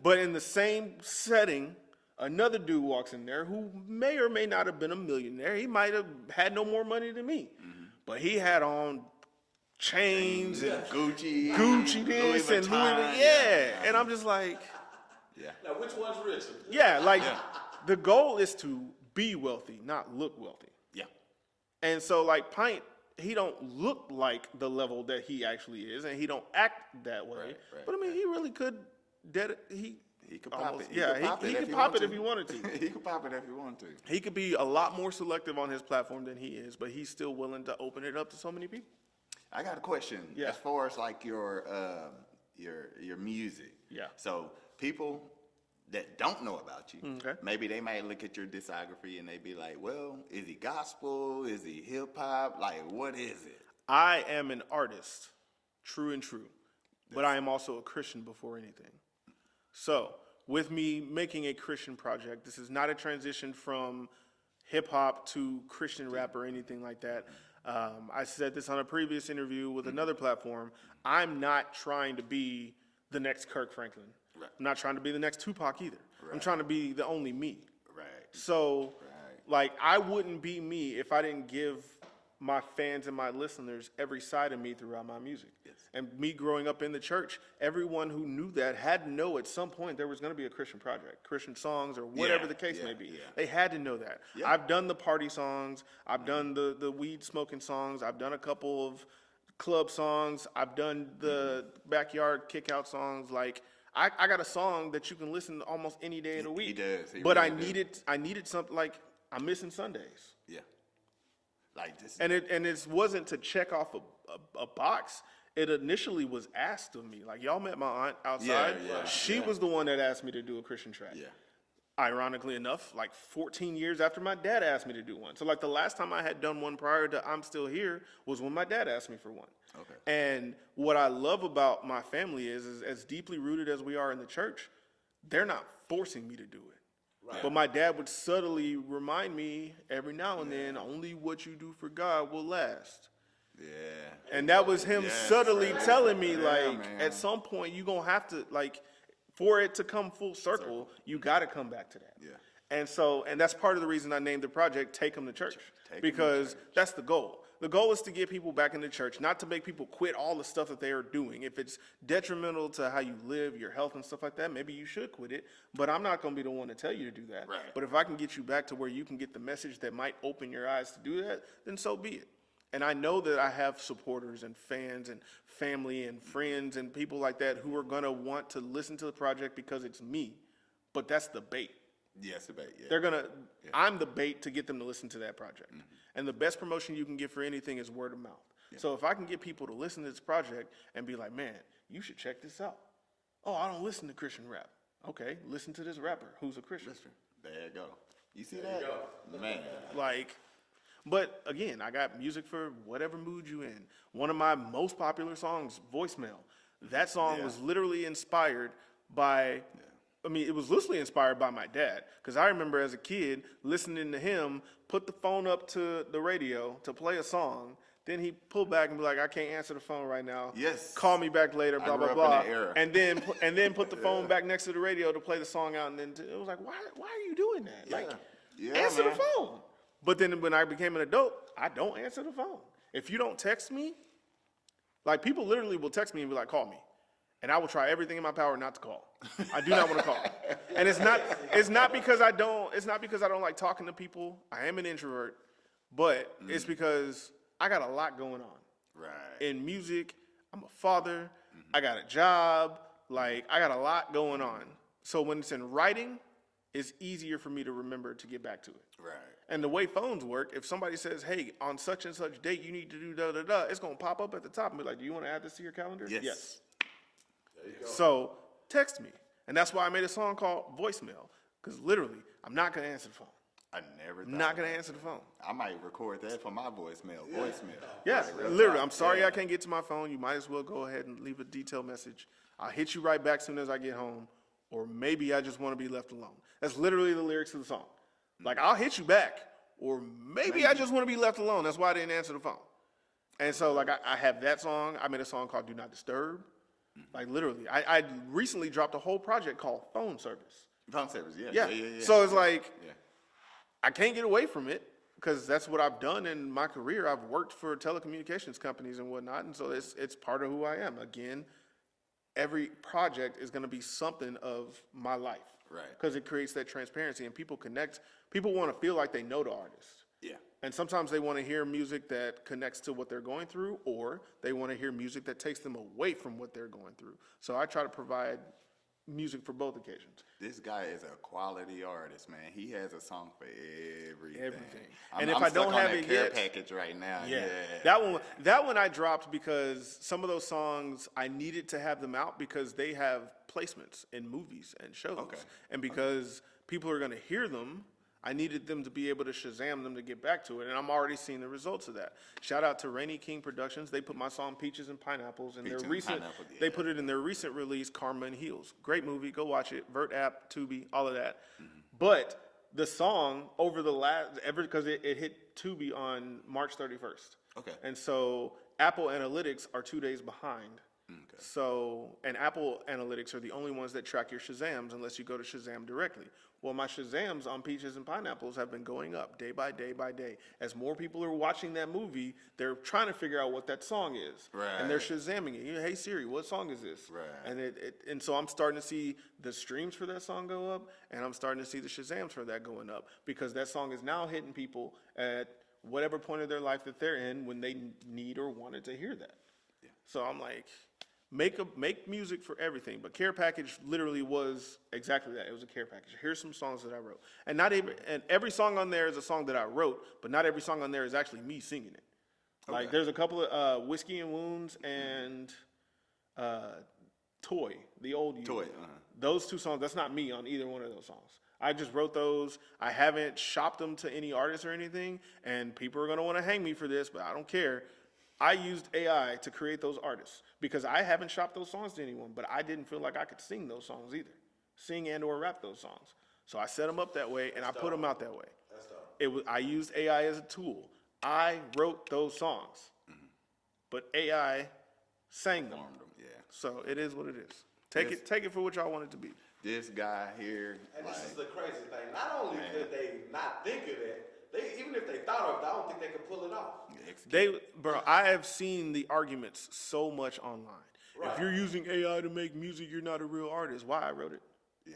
But in the same setting, another dude walks in there who may or may not have been a millionaire. He might have had no more money than me. But he had on chains and Gucci this and Louis Vuitton, yeah. And I'm just like, Yeah. Now, which one's richer? yeah, like the goal is to be wealthy, not look wealthy. Yeah. And so like Pint, he don't look like the level that he actually is, and he don't act that way. Right, but I mean, he really could. He could pop it. Yeah, he could pop it if he wanted to. He could pop it if he wanted to. He could be a lot more selective on his platform than he is, but he's still willing to open it up to so many people. I got a question. Yeah. As far as like your music. Yeah. So people that don't know about you, Okay. maybe they might look at your discography and they be like, well, is he gospel? Is he hip hop? Like, what is it? I am an artist, true and true, but I am also a Christian before anything. So, with me making a Christian project, this is not a transition from hip hop to Christian rap or anything like that. I said this on a previous interview with another platform. I'm not trying to be the next Kirk Franklin. Right. I'm not trying to be the next Tupac either. I'm Right. trying to be the only me. Right. So, Right. like, I wouldn't be me if I didn't give my fans and my listeners every side of me throughout my music. Yes. And me growing up in the church, everyone who knew that had to know at some point there was going to be a Christian project, Christian songs, or whatever the case may be. Yeah. They had to know that. Yeah. I've done the party songs. I've done the weed smoking songs. I've done a couple of club songs. I've done the backyard kick out songs. Like, I got a song that you can listen to almost any day of the week. He does. He But really does. I needed something like I'm missing Sundays. Yeah. Like this. And it wasn't to check off a box. It initially was asked of me. Like, y'all met my aunt outside. Yeah, She was the one that asked me to do a Christian track. Yeah. Ironically enough, like 14 years after my dad asked me to do one. So like the last time I had done one prior to I'm Still Here was when my dad asked me for one. Okay. And what I love about my family is as deeply rooted as we are in the church, they're not forcing me to do it. Right. But my dad would subtly remind me every now and then, only what you do for God will last. Yeah. And that was him Yes, subtly man. telling me, Yeah, like, man. at some point, you're going to have to, like, for it to come full circle, you got to come back to that. Yeah. And that's part of the reason I named the project Take 'Em to Church. Take 'Em to Because church. that's the goal. The goal is to get people back into church, not to make people quit all the stuff that they are doing. If it's detrimental to how you live, your health and stuff like that, maybe you should quit it. But I'm not going to be the one to tell you to do that. Right. But if I can get you back to where you can get the message that might open your eyes to do that, then so be it. And I know that I have supporters and fans and family and friends and people like that who are going to want to listen to the project because it's me. But that's the bait. Yes, debate. Yeah. They're gonna. I'm the bait to get them to listen to that project. And the best promotion you can get for anything is word of mouth. So if I can get people to listen to this project and be like, man, you should check this out. Oh, I don't listen to Christian rap. Okay, listen to this rapper who's a Christian. There you go. You see There that? you go. Man. Like, but again, I got music for whatever mood you in. One of my most popular songs, Voicemail. That song Yeah. was literally inspired by, I mean, it was loosely inspired by my dad. Because I remember as a kid listening to him put the phone up to the radio to play a song Then he pull back and be like, I can't answer the phone right now. Yes. Call me back later, blah, I blah, grew up blah. in that era. And then put the phone back next to the radio to play the song out. And then it was like, why are you doing that? Like, answer the phone. But then when I became an adult, I don't answer the phone. If you don't text me, like people literally will text me and be like, call me. And I will try everything in my power not to call. I do not want to call. And it's not because I don't like talking to people. I am an introvert, but it's because I got a lot going on. Right. In music, I'm a father, I got a job, like I got a lot going on. So when it's in writing, it's easier for me to remember to get back to it. Right. And the way phones work, if somebody says, hey, on such and such date, you need to do da-da-da, it's going to pop up at the top and be like, do you want to add this to your calendar? Yes. There you go. So text me. And that's why I made a song called Voicemail, because literally, I'm not going to answer the phone. I never thought Not of going to that. answer the phone. I might record that for my voicemail. Voicemail. Yeah, Real literally. talk. I'm sorry Yeah. I can't get to my phone. You might as well go ahead and leave a detailed message. I'll hit you right back as soon as I get home. Or maybe I just want to be left alone. That's literally the lyrics of the song. Like, I'll hit you back. Or maybe I just want to be left alone. That's why I didn't answer the phone. And so, like, I have that song. I made a song called Do Not Disturb. Like, literally. I recently dropped a whole project called Phone Service. Phone service, yeah. Yeah. Yeah. So it's like, Yeah. I can't get away from it because that's what I've done in my career. I've worked for telecommunications companies and whatnot, and so it's part of who I am. Again, every project is going to be something of my life, Right. Because it creates that transparency, and people connect. People want to feel like they know the artist, Yeah. and sometimes they want to hear music that connects to what they're going through, or they want to hear music that takes them away from what they're going through. So I try to provide music for both occasions. This guy is a quality artist, man. He has a song for everything. Everything. I'm, And if I'm I stuck don't on have that it care yet- package right now. Yeah. Yeah. That one I dropped because some of those songs I needed to have them out because they have placements in movies and shows. Okay. And because people are going to hear them, I needed them to be able to Shazam them to get back to it. And I'm already seeing the results of that. Shout out to Rainy King Productions. They put my song Peaches and Pineapples in Peaches their and recent, Pineapple, yeah. they put it in their recent release, Karma and Heels. Great movie. Go watch it. Vert app, Tubi, all of that. But the song over the because it hit Tubi on March 31st. Okay. And so Apple Analytics are 2 days behind. Okay. So, and Apple Analytics are the only ones that track your Shazams unless you go to Shazam directly. Well, my Shazams on Peaches and Pineapples have been going up day by day by day. As more people are watching that movie, they're trying to figure out what that song is. Right. And they're Shazamming it. You know, hey Siri, what song is this? Right. And and so I'm starting to see the streams for that song go up, and I'm starting to see the Shazams for that going up because that song is now hitting people at whatever point of their life that they're in when they need or wanted to hear that. Yeah. So I'm like, make music for everything. But Care Package literally was exactly that. It was a care package. Here's some songs that I wrote. And every song on there is a song that I wrote, but not every song on there is actually me singing it. Like Okay. there's a couple of Whiskey and Wounds and Toy, the old you. Toy, Those two songs, that's not me on either one of those songs. I just wrote those. I haven't shopped them to any artists or anything, and people are going to want to hang me for this, but I don't care. I used AI to create those artists because I haven't shopped those songs to anyone, but I didn't feel like I could sing those songs either. Sing and or rap those songs. So I set them up that way, and I put them out that way. That's dope. I used AI as a tool. I wrote those songs, but AI sang them. Formed them, yeah. So it is what it is. Take it for what y'all want it to be. This guy here, And like, this is the crazy thing. Not only Man. could they not think of that, even if they thought of it, I don't think they could pull it off. Bro, I have seen the arguments so much online. Right. If you're using AI to make music, you're not a real artist. Why I wrote it? yeah.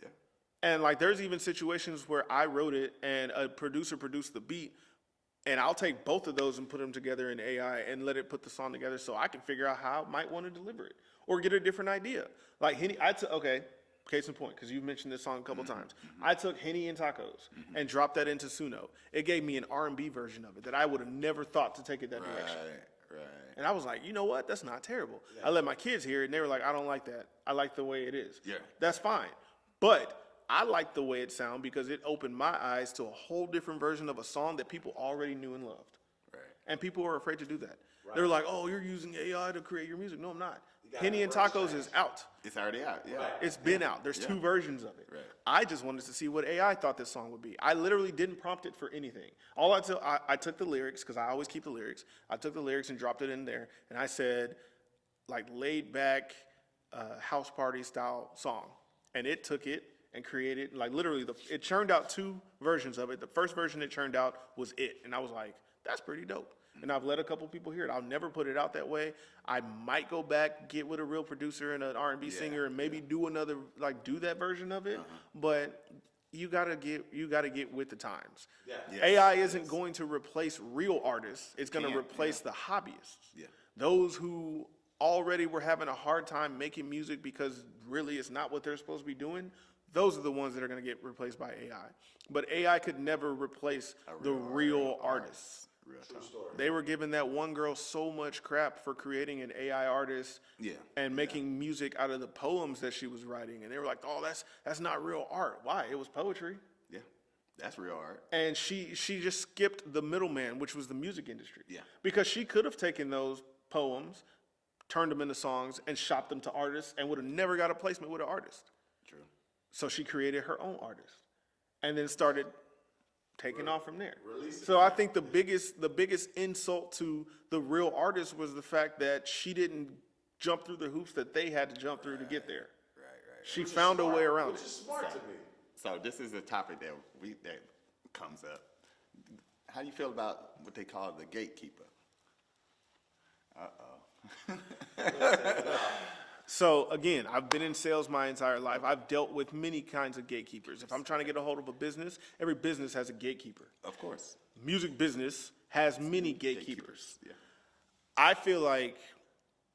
Yeah. And like, there's even situations where I wrote it and a producer produced the beat, and I'll take both of those and put them together in AI and let it put the song together so I can figure out how I might want to deliver it or get a different idea. Like case in point, because you've mentioned this song a couple times. I took Henny and Tacos and dropped that into Suno. It gave me an R&B version of it that I would have never thought to take it that direction. Right. And I was like, you know what? That's not terrible. I let my kids hear it, and they were like, I don't like that. I like the way it is. Yeah. That's fine. But I like the way it sounded because it opened my eyes to a whole different version of a song that people already knew and loved. Right. And people were afraid to do that. They were like, oh, you're using AI to create your music. No, I'm not. Henny and Tacos is out. It's already out. Yeah. Right. It's been out. There's Yeah. 2 versions of it. Right. I just wanted to see what AI thought this song would be. I literally didn't prompt it for anything. I took the lyrics, because I always keep the lyrics. I took the lyrics and dropped it in there, and I said, like, laid back house party style song. And it took it and created, like, literally, it churned out 2 versions of it. The first version it churned out was it. And I was like, that's pretty dope. And I've let a couple people hear it. I'll never put it out that way. I might go back, get with a real producer and an R&B singer, and maybe do another, like, do that version of it. But you gotta get with the times. Yeah. Yes. AI isn't going to replace real artists. It's going to Can't, replace the hobbyists. Yeah. Those who already were having a hard time making music because really it's not what they're supposed to be doing. Those are the ones that are going to get replaced by AI. But AI could never replace the real artists. Real True talk. story. They were giving that one girl so much crap for creating an AI artist Yeah. and making music out of the poems that she was writing. And they were like, oh, that's not real art. Why? It was poetry. Yeah. That's real art. And she just skipped the middleman, which was the music industry. Yeah. Because she could have taken those poems, turned them into songs, and shopped them to artists and would have never got a placement with an artist. True. So she created her own artist and then started taking off from there. Release it. So I think the biggest insult to the real artist was the fact that she didn't jump through the hoops that they had to jump through to get there. Right. She found a way around Which it. is smart to me. So this is a topic that comes up. How do you feel about what they call the gatekeeper? So again, I've been in sales my entire life. I've dealt with many kinds of gatekeepers. If I'm trying to get a hold of a business, every business has a gatekeeper. Of course. Music business has many gatekeepers. Yeah. I feel like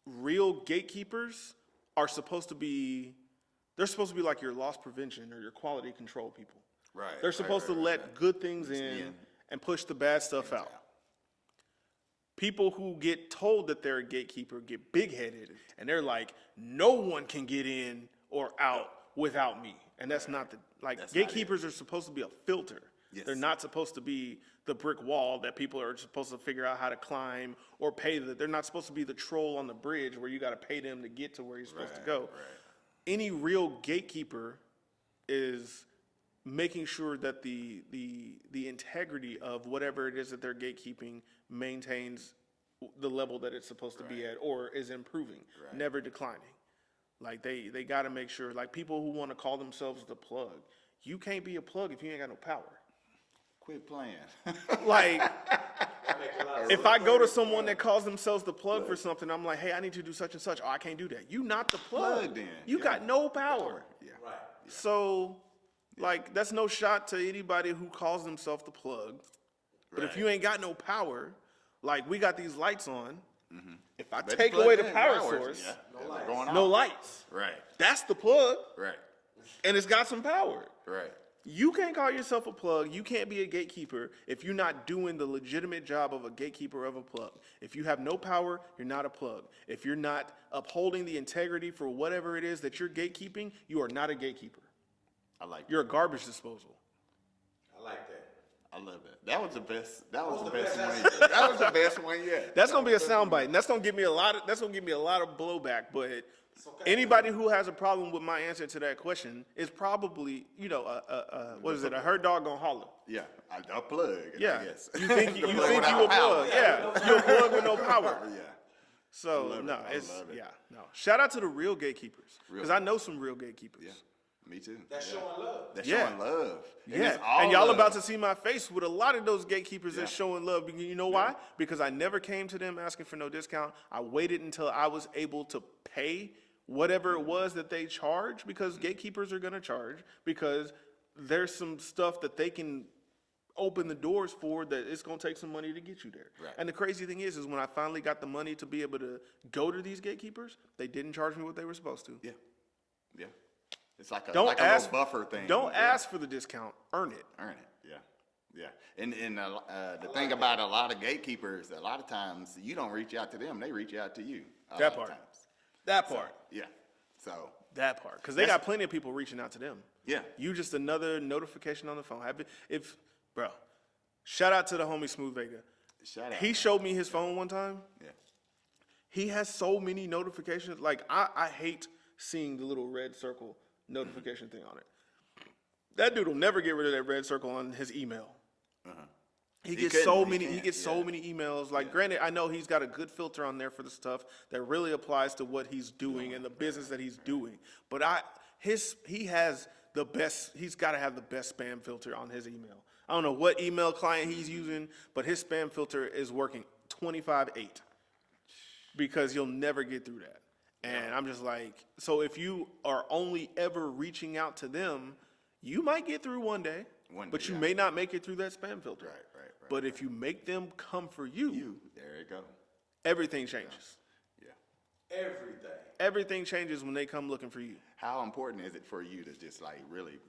real gatekeepers are supposed to be, they're supposed to be like your loss prevention or your quality control people. Right. They're supposed to let good things in and push the bad stuff out. People who get told that they're a gatekeeper get big-headed, and they're like, no one can get in or out without me. And that's not the, like, That's not it. gatekeepers are supposed to be a filter. Yes. They're not supposed to be the brick wall that people are supposed to figure out how to climb or pay. They're not supposed to be the troll on the bridge where you got to pay them to get to where you're supposed to go. Any real gatekeeper is making sure that the integrity of whatever it is that they're gatekeeping maintains the level that it's supposed to be at or is improving, never declining. Like they got to make sure, like people who want to call themselves the plug, you can't be a plug if you ain't got no power. Quit playing. Like, That make a lot of if sense. I go to someone that calls themselves the plug for something, I'm like, hey, I need to do such and such. Oh, I can't do that. You not the plug. Plug then. You Yeah. got no power. Yeah. Right. So, like, that's no shot to anybody who calls themselves the plug. But if Right. you ain't got no power, like we got these lights on, if I But take plug away the in power hours, source, yeah, No lights. going on. no lights. Right. That's the plug, Right. and it's got some power. Right. You can't call yourself a plug. You can't be a gatekeeper if you're not doing the legitimate job of a gatekeeper of a plug. If you have no power, you're not a plug. If you're not upholding the integrity for whatever it is that you're gatekeeping, you are not a gatekeeper. I like. You're a garbage disposal. I like that. I love that. That was the best. That was the the best best one. Yet. That was the best one yet. That's gonna be a soundbite, and that's gonna give me a lot of blowback. But okay. anybody who has a problem with my answer to that question is probably, what is it? A herd dog gonna holler. Yeah. A plug. Yeah, I guess. you think you Plug think without you a power. plug? Yeah, you're a plug with no power. Yeah. So love it. no, I it's love it. no. Shout out to the real gatekeepers Real. because I know some real gatekeepers. Yeah. Me too. That's showing love. That's Yeah. showing love. And Yeah, it's all and y'all love. about to see my face with a lot of those gatekeepers that's Yeah. showing love. You know why? Because I never came to them asking for no discount. I waited until I was able to pay whatever it was that they charge, because gatekeepers are gonna charge, because there's some stuff that they can open the doors for that it's gonna take some money to get you there. Right. And the crazy thing is when I finally got the money to be able to go to these gatekeepers, they didn't charge me what they were supposed to. Yeah. Yeah. It's like a Don't like ask a little buffer thing. Don't Yeah. ask for the discount. Earn it. Earn it. Yeah. Yeah. And the thing about a lot of gatekeepers, a lot of times you don't reach out to them; they reach out to you. A That lot of part. times. That part. Yeah. So. That part, because they got plenty of people reaching out to them. Yeah. You just another notification on the phone. Bro, shout out to the homie Smooth Vega. Shout out. He showed me his phone one time. Yeah. he has so many notifications. Like, I hate seeing the little red circle notification thing on it. That dude will never get rid of that red circle on his email. He gets so many emails. Like, granted, I know he's got a good filter on there for the stuff that really applies to what he's doing and the business that he's doing. But he has the best. He's got to have the best spam filter on his email. I don't know what email client he's using, but his spam filter is working 25/8 because you'll never get through that. And I'm just like, so if you are only ever reaching out to them, you might get through one day, but you may not make it through that spam filter. Right. But if you make them come for you, there you go. Everything changes. Yeah. Everything changes when they come looking for you. How important is it for you to just like really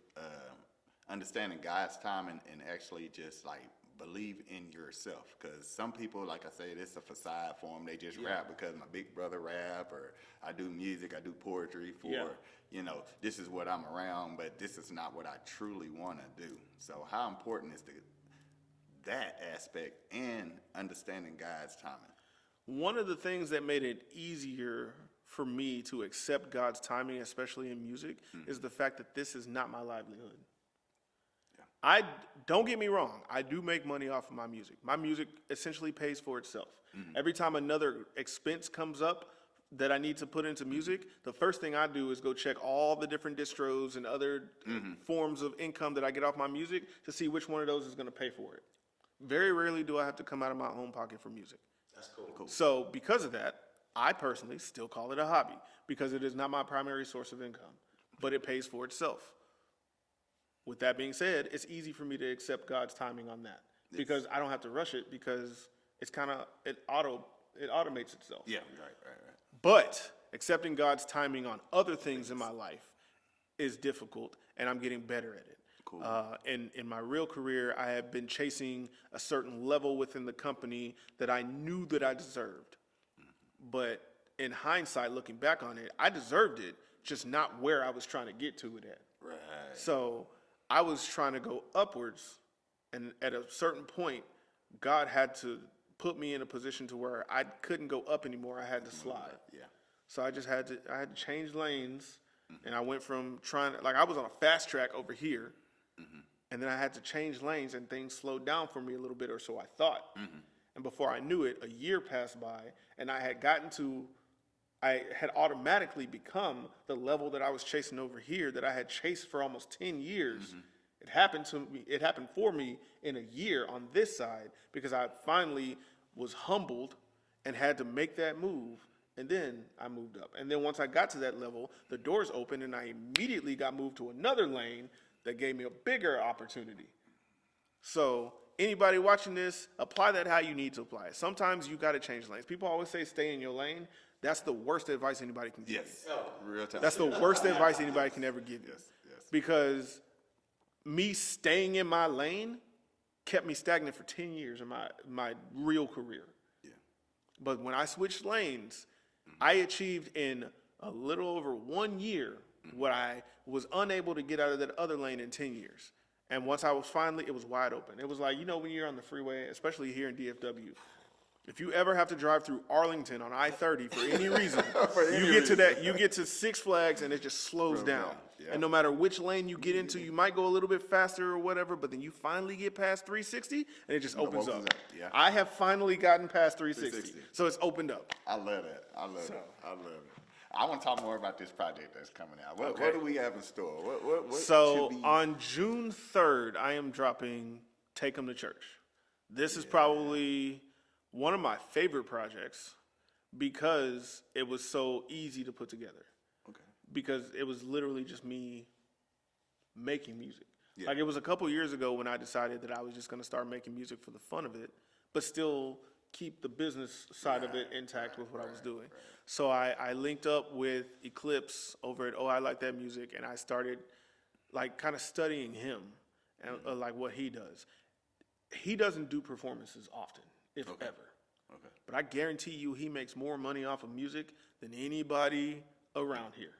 understanding God's time and actually just like believe in yourself? Because some people, like I said, it's a facade for them. They just rap because my big brother rap, or I do music, I do poetry for, this is what I'm around, but this is not what I truly want to do. So how important is that aspect and understanding God's timing? One of the things that made it easier for me to accept God's timing, especially in music, is the fact that this is not my livelihood. Yeah. Don't get me wrong, I do make money off of my music. My music essentially pays for itself. Every time another expense comes up that I need to put into music, the first thing I do is go check all the different distros and other forms of income that I get off my music to see which one of those is going to pay for it. Very rarely do I have to come out of my own pocket for music. That's cool. So because of that, I personally still call it a hobby because it is not my primary source of income, but it pays for itself. With that being said, it's easy for me to accept God's timing on that because I don't have to rush it because it's it automates itself. Yeah, right. But accepting God's timing on other things in my life is difficult, and I'm getting better at it. Cool. In my real career, I have been chasing a certain level within the company that I knew that I deserved. But in hindsight, looking back on it, I deserved it, just not where I was trying to get to it at. Right. So I was trying to go upwards, and at a certain point, God had to put me in a position to where I couldn't go up anymore. I had to slide. Yeah. So I had to change lanes, and I went from I was on a fast track over here, and then I had to change lanes, and things slowed down for me a little bit, or so I thought. And before I knew it, a year passed by, and I had automatically become the level that I was chasing over here that I had chased for almost 10 years. It happened for me in a year on this side because I finally was humbled and had to make that move. And then I moved up. And then once I got to that level, the doors opened and I immediately got moved to another lane that gave me a bigger opportunity. So anybody watching this, apply that how you need to apply it. Sometimes you got to change lanes. People always say stay in your lane. That's the worst advice anybody can give you. Yes. Real time. That's the worst advice anybody can ever give you. Yes. Because me staying in my lane kept me stagnant for 10 years in my real career. Yeah. But when I switched lanes, I achieved in a little over 1 year what I was unable to get out of that other lane in 10 years. And once I was it was wide open. It was like, when you're on the freeway, especially here in DFW, if you ever have to drive through Arlington on I-30 for any reason, you get to Six Flags and it just slows down. Yeah. And no matter which lane you get into, you might go a little bit faster or whatever, but then you finally get past 360 and it just opens up. Yeah. I have finally gotten past 360. So it's opened up. I love it. I love it. I want to talk more about this project that's coming out. What do we have in store? What on June 3rd, I am dropping Take 'Em to Church. This is probably one of my favorite projects because it was so easy to put together. Okay. Because it was literally just me making music. Yeah. Like it was a couple years ago when I decided that I was just going to start making music for the fun of it, but still keep the business side of it intact with what I was doing. Right. So I linked up with Eclipse over at Oh I Like That Music, and I started kind of studying him and like what he does. He doesn't do performances often, if ever. Okay. But I guarantee you he makes more money off of music than anybody around here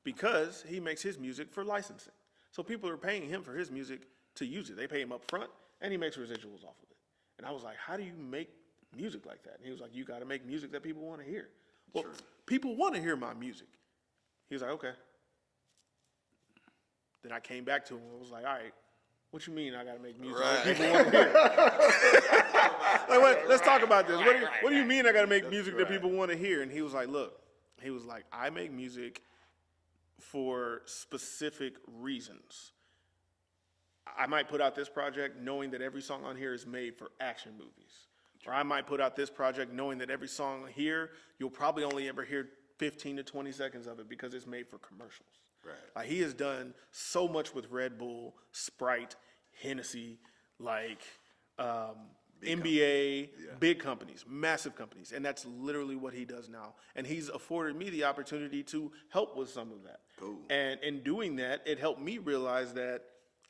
because he makes his music for licensing. So people are paying him for his music to use it. They pay him up front, and he makes residuals off of it. And I was like, how do you make music like that. And he was like, you got to make music that people want to hear. Well, True. people want to hear my music. He was like, okay. Then I came back to him and was like, all right, what you mean I got to make music that people want to hear? Let's talk about this. What do you mean I got to make music that people want to hear? And he was like, look, I make music for specific reasons. I might put out this project knowing that every song on here is made for action movies. Or I might put out this project knowing that every song here, you'll probably only ever hear 15 to 20 seconds of it because it's made for commercials. Right. Like he has done so much with Red Bull, Sprite, Hennessy, like NBA, big companies, massive companies. And that's literally what he does now. And he's afforded me the opportunity to help with some of that. Cool. And in doing that, it helped me realize that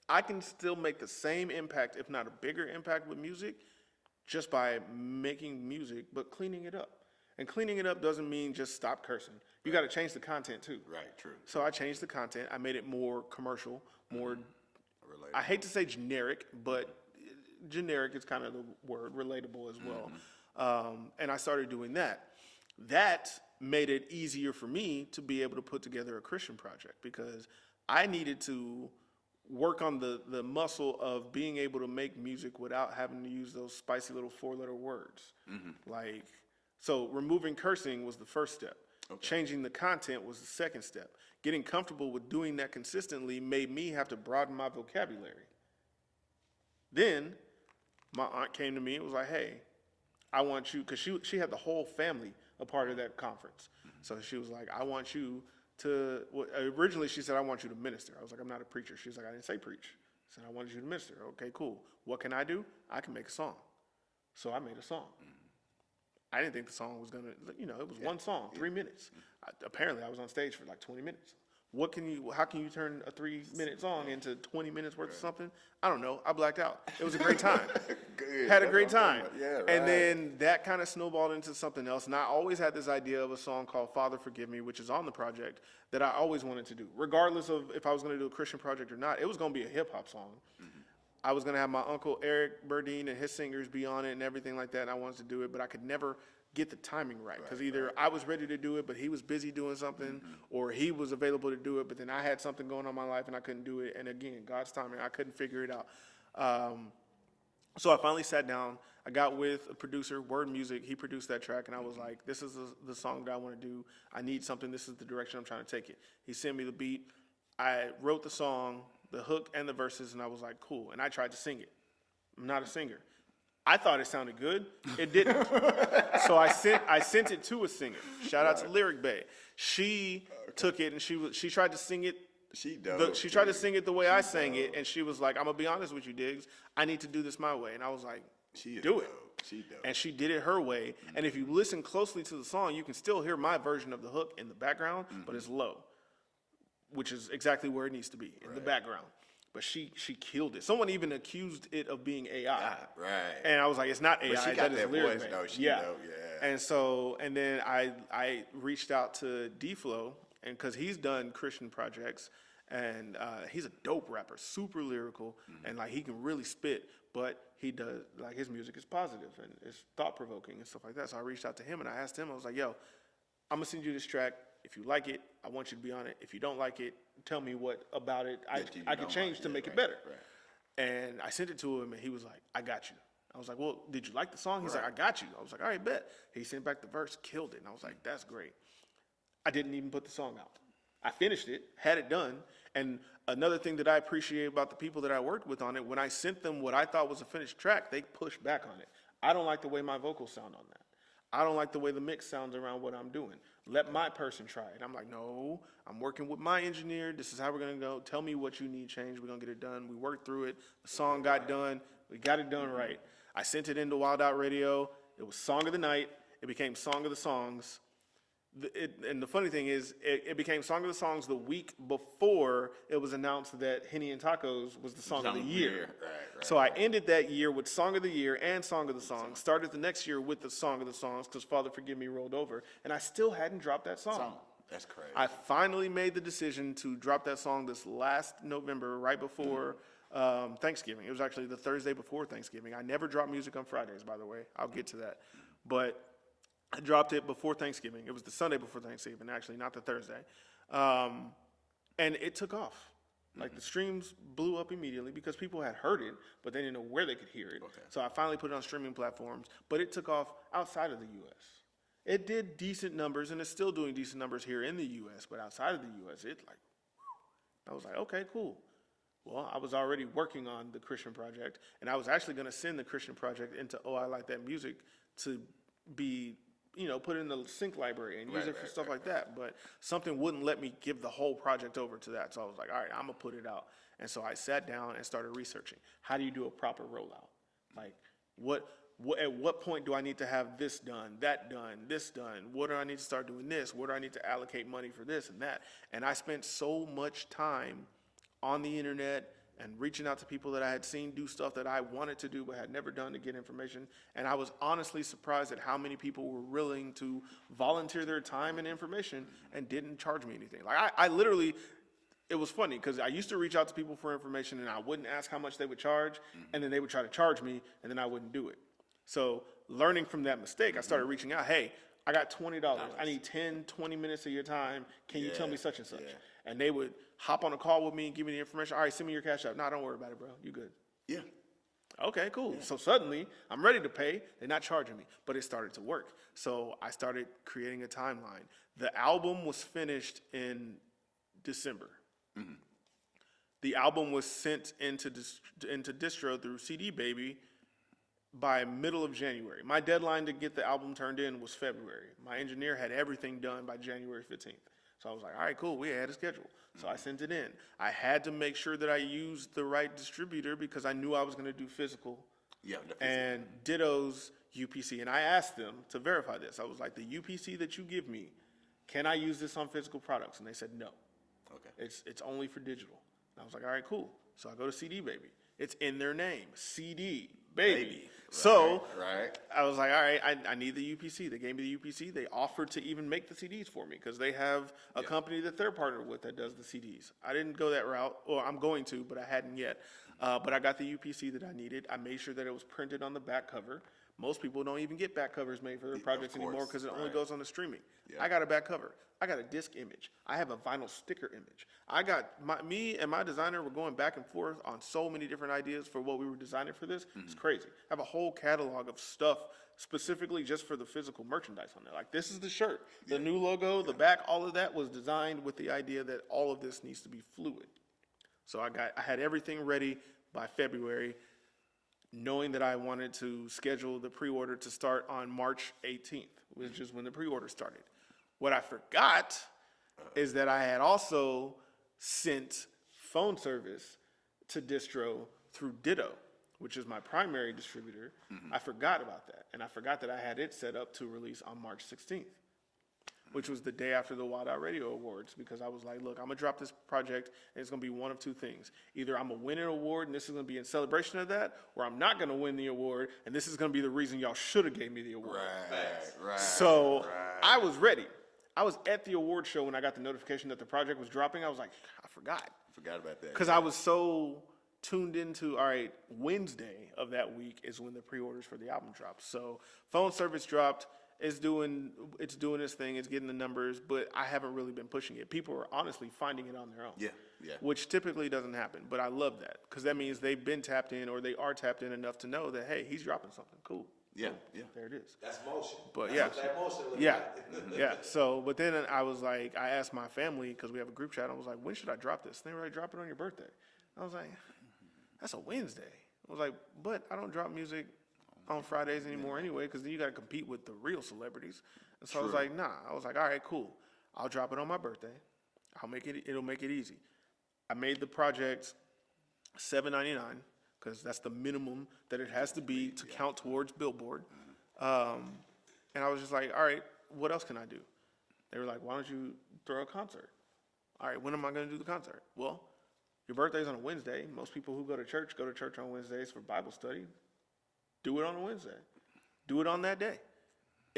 I can still make the same impact, if not a bigger impact with music, just by making music, but cleaning it up. And cleaning it up doesn't mean just stop cursing. You got to change the content too. Right, true. So I changed the content. I made it more commercial, more, Relatable. I hate to say generic, but generic is kind of the word, relatable as well. And I started doing that. That made it easier for me to be able to put together a Christian project because I needed to work on the muscle of being able to make music without having to use those spicy little 4-letter words. Like, so removing cursing was the first step. Okay. Changing the content was the second step. Getting comfortable with doing that consistently made me have to broaden my vocabulary. Then my aunt came to me and was like, hey, I want you, because she had the whole family a part of that conference. So she was like, I want you to, originally she said, I want you to minister. I was like, I'm not a preacher. She was like, I didn't say preach. I said, I wanted you to minister. Okay, cool. What can I do? I can make a song. So I made a song. I didn't think the song was going to, it was one song, 3 minutes. Apparently I was on stage for like 20 minutes. How can you turn a 3-minute song into 20 minutes worth of something? I don't know. I blacked out. It was a great time. Had a great time. Yeah, right. And then that kind of snowballed into something else. And I always had this idea of a song called Father Forgive Me, which is on the project, that I always wanted to do. Regardless of if I was going to do a Christian project or not, it was going to be a hip hop song. I was going to have my uncle Eric Burdine and his singers be on it and everything like that, and I wanted to do it, but I could never get the timing right because either I was ready to do it, but he was busy doing something, or he was available to do it, but then I had something going on in my life and I couldn't do it. And again, God's timing, I couldn't figure it out. So I finally sat down. I got with a producer, Word Music. He produced that track, and I was like, this is the song that I want to do. I need something. This is the direction I'm trying to take it. He sent me the beat. I wrote the song, the hook and the verses, and I was like, cool. And I tried to sing it. I'm not a singer. I thought it sounded good. It didn't. So I sent it to a singer. Shout out to Lyric Bay. She took it and she tried to sing it. She tried to sing it the way I sang it, and she was like, I'm gonna be honest with you, Diggs. I need to do this my way. And I was like, do it. And she did it her way. And if you listen closely to the song, you can still hear my version of the hook in the background, but it's low, which is exactly where it needs to be, in the background. But she killed it. Someone even accused it of being AI. Right. And I was like, it's not AI. But she got that that Lyric voice, Bay. though. She know, And then I reached out to D-Flow, and because he's done Christian projects, and he's a dope rapper, super lyrical, and like he can really spit, but he does, like his music is positive and it's thought-provoking and stuff like that. So I reached out to him and I asked him, I was like, yo, I'm gonna send you this track. If you like it, I want you to be on it. If you don't like it, tell me what about it I can change to make it better. Right. And I sent it to him, and he was like, I got you. I was like, well, did you like the song? He's like, I got you. I was like, all right, bet. He sent back the verse, killed it. And I was like, that's great. I didn't even put the song out. I finished it, had it done. And another thing that I appreciate about the people that I worked with on it, when I sent them what I thought was a finished track, they pushed back on it. I don't like the way my vocals sound on that. I don't like the way the mix sounds around what I'm doing. Let my person try it. I'm like, no, I'm working with my engineer. This is how we're going to go. Tell me what you need changed. We're going to get it done. We worked through it. The song got done. We got it done right. I sent it into Wild Out Radio. It was Song of the Night. It became Song of the Songs. And the funny thing is, it became Song of the Songs the week before it was announced that Henny and Tacos was the Song of the Year. So I ended that year with Song of the Year and Song of the Songs. Started the next year with the Song of the Songs because Father Forgive Me rolled over. And I still hadn't dropped that song. That's crazy. I finally made the decision to drop that song this last November, right before Thanksgiving. It was actually the Thursday before Thanksgiving. I never drop music on Fridays, by the way. I'll get to that. But I dropped it before Thanksgiving. It was the Sunday before Thanksgiving, actually, not the Thursday. And it took off. Like the streams blew up immediately because people had heard it, but they didn't know where they could hear it. Okay. So I finally put it on streaming platforms, but it took off outside of the U.S. It did decent numbers, and it's still doing decent numbers here in the U.S., but outside of the U.S., I was like, okay, cool. Well, I was already working on the Christian project, and I was actually going to send the Christian project into Oh, I Like That Music to be, put in the sync library and use it for stuff like that. But something wouldn't let me give the whole project over to that. So I was like, all right, I'm going to put it out. And so I sat down and started researching. How do you do a proper rollout? Like, at what point do I need to have this done, that done, this done? What do I need to start doing this? Where do I need to allocate money for this and that? And I spent so much time on the internet and reaching out to people that I had seen do stuff that I wanted to do but had never done to get information. And I was honestly surprised at how many people were willing to volunteer their time and information and didn't charge me anything. Like I literally, it was funny because I used to reach out to people for information and I wouldn't ask how much they would charge, and then they would try to charge me and then I wouldn't do it. So learning from that mistake, I started reaching out, hey, I got $20. I need 10, 20 minutes of your time. Can you tell me such and such? Yeah. And they would hop on a call with me and give me the information. All right, send me your cash app. No, don't worry about it, bro. You good. Yeah. Okay, cool. So suddenly I'm ready to pay. They're not charging me, but it started to work. So I started creating a timeline. The album was finished in December. The album was sent into distro through CD Baby by middle of January. My deadline to get the album turned in was February. My engineer had everything done by January 15th. So I was like, all right, cool, we had a schedule. So I sent it in. I had to make sure that I used the right distributor because I knew I was gonna do physical. Yeah. And Ditto's UPC. And I asked them to verify this. I was like, the UPC that you give me, can I use this on physical products? And they said no. Okay. It's only for digital. And I was like, all right, cool. So I go to CD Baby. It's in their name, CD Baby. So Right. I was like, all right, I need the UPC. They gave me the UPC. They offered to even make the CDs for me because they have a company that they're partnered with that does the CDs. I didn't go that route, or I'm going to, but I hadn't yet. But I got the UPC that I needed. I made sure that it was printed on the back cover. Most people don't even get back covers made for their projects anymore because it only goes on the streaming. Yeah. I got a back cover. I got a disc image. I have a vinyl sticker image. I got me and my designer were going back and forth on so many different ideas for what we were designing for this. It's crazy. I have a whole catalog of stuff specifically just for the physical merchandise on there. Like this is the shirt, the new logo, the back, all of that was designed with the idea that all of this needs to be fluid. So I had everything ready by February, knowing that I wanted to schedule the pre-order to start on March 18th, which is when the pre-order started. What I forgot is that I had also sent phone service to distro through Ditto, which is my primary distributor. I forgot about that, and I forgot that I had it set up to release on March 16th, which was the day after the Wild Out Radio Awards, because I was like, look, I'm gonna drop this project, and it's gonna be one of two things. Either I'm gonna win an award, and this is gonna be in celebration of that, or I'm not gonna win the award, and this is gonna be the reason y'all should have gave me the award. Right. So I was ready. I was at the award show when I got the notification that the project was dropping. I was like, I forgot. Forgot about that. Because I was so tuned into, all right, Wednesday of that week is when the pre-orders for the album dropped. So phone service dropped. It's doing its thing. It's getting the numbers, but I haven't really been pushing it. People are honestly finding it on their own. Yeah. Which typically doesn't happen, but I love that because that means they've been tapped in or they are tapped in enough to know that, hey, he's dropping something. Cool. Yeah. There it is. That's motion. But That's what that motion looks like. yeah. So, but then I was like, I asked my family because we have a group chat. I was like, when should I drop this? And they were like, drop it on your birthday. I was like, that's a Wednesday. I was like, but I don't drop music on Fridays anymore anyway because then you got to compete with the real celebrities. And so I was like, nah. I was like, all right, cool. I'll drop it on my birthday. It'll make it easy. I made the project $7.99 because that's the minimum that it has to be to count towards Billboard. And I was just like, all right, what else can I do? They were like, why don't you throw a concert? All right, when am I going to do the concert? Well, your birthday's on a Wednesday. Most people who go to church on Wednesdays for Bible study. Do it on a Wednesday. Do it on that day.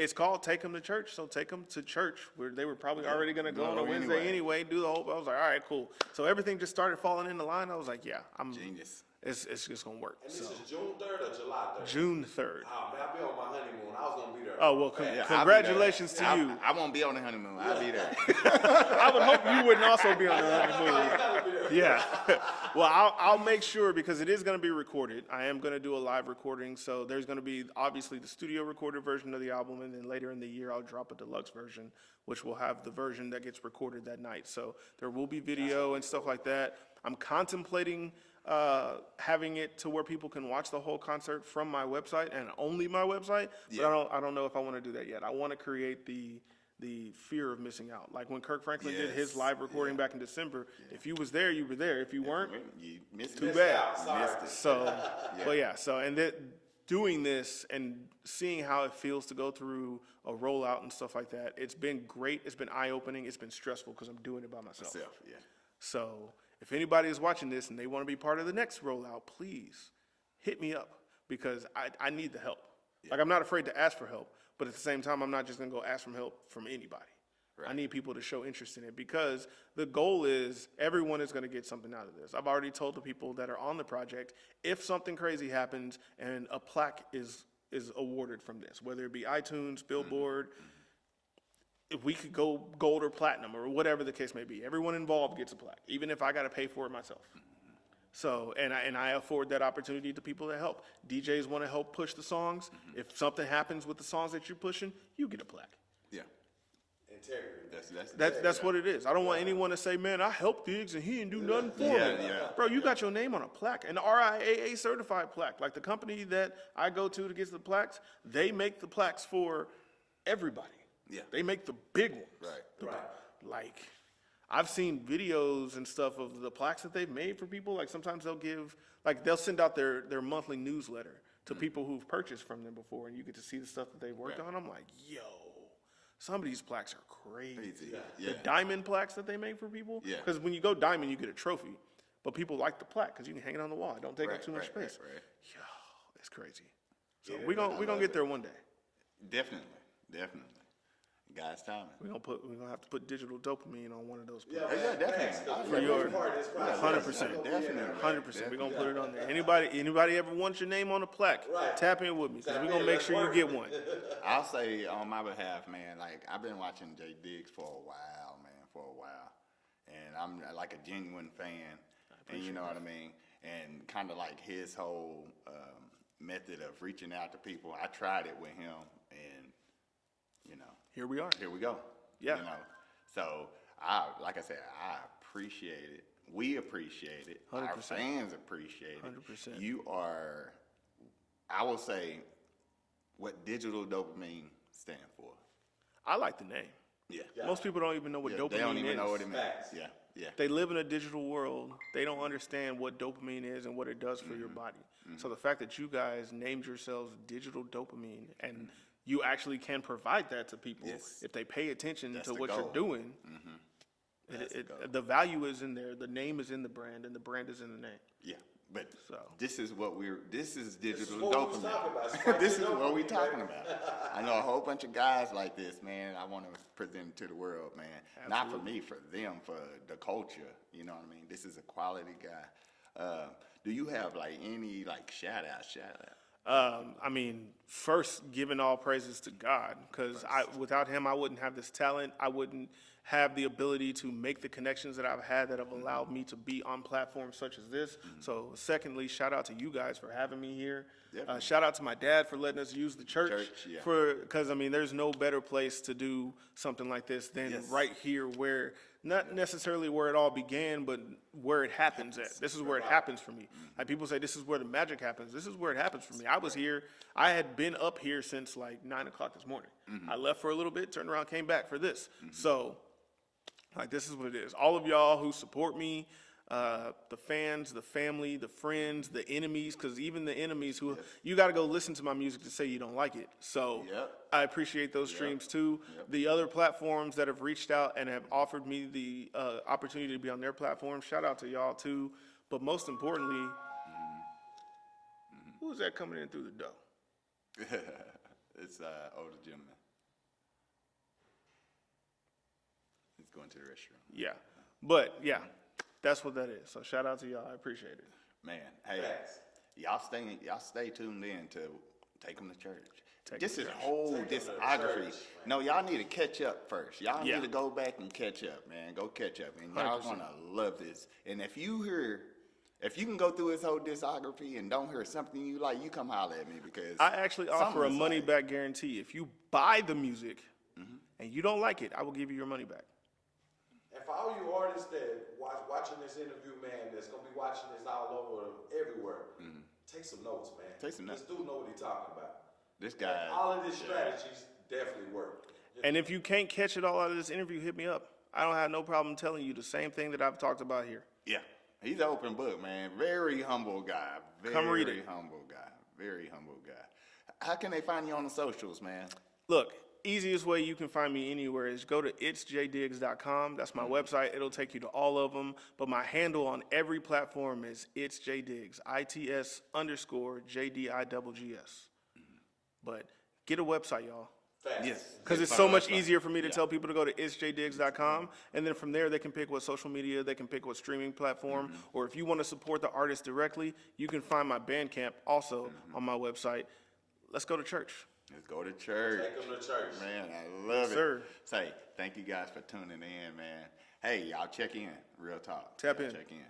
It's called Take Them to Church, so take them to church, where they were probably already going to go on a Go Wednesday anyway, do the whole, I was like, all right, cool. So everything just started falling into line. I was like, yeah, Genius. it's just going to work. And So this is June 3rd or July 3rd? June 3rd. Oh, man, I'll be on my honeymoon. I was going to be there. Oh, well, Yeah, I'll be there. congratulations to you. I won't be on the honeymoon. I'll be there. I would hope you wouldn't also be on the honeymoon. Yeah. Well, I'll make sure, because it is going to be recorded. I am going to do a live recording. So there's going to be obviously the studio recorded version of the album. And then later in the year, I'll drop a deluxe version, which will have the version that gets recorded that night. So there will be video and stuff like that. I'm contemplating having it to where people can watch the whole concert from my website and only my website. But I don't know if I want to do that yet. I want to create the fear of missing out. Like when Kirk Franklin did his live recording back in December, if you was there, you were there. If you weren't, You missed too it. bad. You missed it. So, but yeah, so, and doing this and seeing how it feels to go through a rollout and stuff like that, it's been great. It's been eye-opening. It's been stressful because I'm doing it by myself. Yeah. So if anybody is watching this and they want to be part of the next rollout, please hit me up, because I need the help. Like, I'm not afraid to ask for help, but at the same time, I'm not just going to go ask for help from anybody. Right. I need people to show interest in it, because the goal is everyone is going to get something out of this. I've already told the people that are on the project, if something crazy happens and a plaque is awarded from this, whether it be iTunes, Billboard, if we could go gold or platinum or whatever the case may be, everyone involved gets a plaque, even if I got to pay for it myself. So, and I afford that opportunity to people that help. DJs want to help push the songs. If something happens with the songs that you're pushing, you get a plaque. Yeah. Integrity. That's what it is. I don't want anyone to say, man, I helped Diggs and he didn't do nothing for me. Yeah. Bro, you got your name on a plaque, an RIAA certified plaque. Like the company that I go to get the plaques, they make the plaques for everybody. Yeah. They make the big ones. Right. Like, I've seen videos and stuff of the plaques that they've made for people. Like, sometimes they'll send out their monthly newsletter to people who've purchased from them before, and you get to see the stuff that they've worked on. I'm like, yo, some of these plaques are crazy. Yeah. The diamond plaques that they make for people. Yeah. Because when you go diamond, you get a trophy. But people like the plaque because you can hang it on the wall. It don't take up too much space. Right. Yo, it's crazy. So we're gonna get there one day. Definitely. God's timing. We're gonna have to put digital dopamine on one of those plaques. Yeah, definitely. For your Part of this process. 100%. Definitely. 100%. We're gonna put it on there. Anybody ever wants your name on a plaque? Tap in with me, because we're gonna make sure you get one. I'll say on my behalf, man, like I've been watching Jdiggs for a while, and I'm like a genuine fan, and you know what I mean, and kind of like his whole method of reaching out to people. I tried it with him, and Here we are. here we go. Yeah. So like I said, I appreciate it. We appreciate it. 100%. Our fans appreciate it. 100%. You are, I will say, what digital dopamine stand for. I like the name. Yeah. Most people don't even know what dopamine They don't even is. know what it means. Facts. Yeah. They live in a digital world. They don't understand what dopamine is and what it does for your body. So the fact that you guys named yourselves digital dopamine, and you actually can provide that to people Yes. if they pay attention That's to the what goal. you're doing. That's the goal. The value is in there. The name is in the brand, and the brand is in the name. Yeah. But So. this is digital what we was talking dopamine. about. This is what Dopamine, we baby. talking about. I know a whole bunch of guys like this, man. I want to present it to the world, man. Not for me, for them, for the culture. You know what I mean? This is a quality guy. Do you have like any like shout out? I mean, first, giving all praises to God, because without him, I wouldn't have this talent. I wouldn't have the ability to make the connections that I've had that have allowed me to be on platforms such as this. So, secondly, shout out to you guys for having me here. Definitely. Shout out to my dad for letting us use the church. Yeah. Because, I mean, there's no better place to do something like this than Yes. right here, where not necessarily where it all began, but where it happens at. This is where it happens for me. Like people say, this is where the magic happens. This is where it happens for me. I was here. I had been up here since like 9 o'clock this morning. I left for a little bit, turned around, came back for this. So, like, this is what it is. All of y'all who support me, the fans, the family, the friends, the enemies, because even the enemies who, you got to go listen to my music to say you don't like it. So Yep. I appreciate those streams too. The other platforms that have reached out and have offered me the opportunity to be on their platform, shout out to y'all too. But most importantly, who is that coming in through the door? It's older gentleman. Going to the restroom. Yeah. But, yeah, that's what that is. So shout out to y'all. I appreciate it. Man, hey, Facts. y'all stay tuned in to Take Them to Church. Take This 'em is to whole Take 'em to discography. church, No, y'all need to catch up first. Y'all Yeah. need to go back and catch up, man. Go catch up, and y'all 100%. gonna love this. And if you can go through his whole discography and don't hear something you like, you come holler at me because I actually offer a something's money like- back guarantee. If you buy the music and you don't like it, I will give you your money back. And for all you artists that watching this interview, man, that's gonna be watching this all over everywhere, take some notes, man. Take some notes. This dude know what he's talking about. This guy. And all of these strategies definitely work. And if you can't catch it all out of this interview, hit me up. I don't have no problem telling you the same thing that I've talked about here. Yeah, he's an open book, man. Very humble guy. Come read Very it. humble guy. Very humble guy. How can they find you on the socials, man? Look, easiest way you can find me anywhere is go to itsjdiggs.com. That's my website. It'll take you to all of them. But my handle on every platform is itsjdiggs, ITS_JDIGGS. But get a website, y'all. Facts. Yes. Because it's Find so the much website. easier for me to Yeah. tell people to go to itsjdiggs.com, and then from there they can pick what social media, they can pick what streaming platform, or if you want to support the artist directly, you can find my Bandcamp also on my website. Let's go to church. Let's go to church. Take them to church. Man, I love it. sir. Say, thank you guys for tuning in, man. Hey, y'all check in. Real talk. Tap Y'all in. Check in.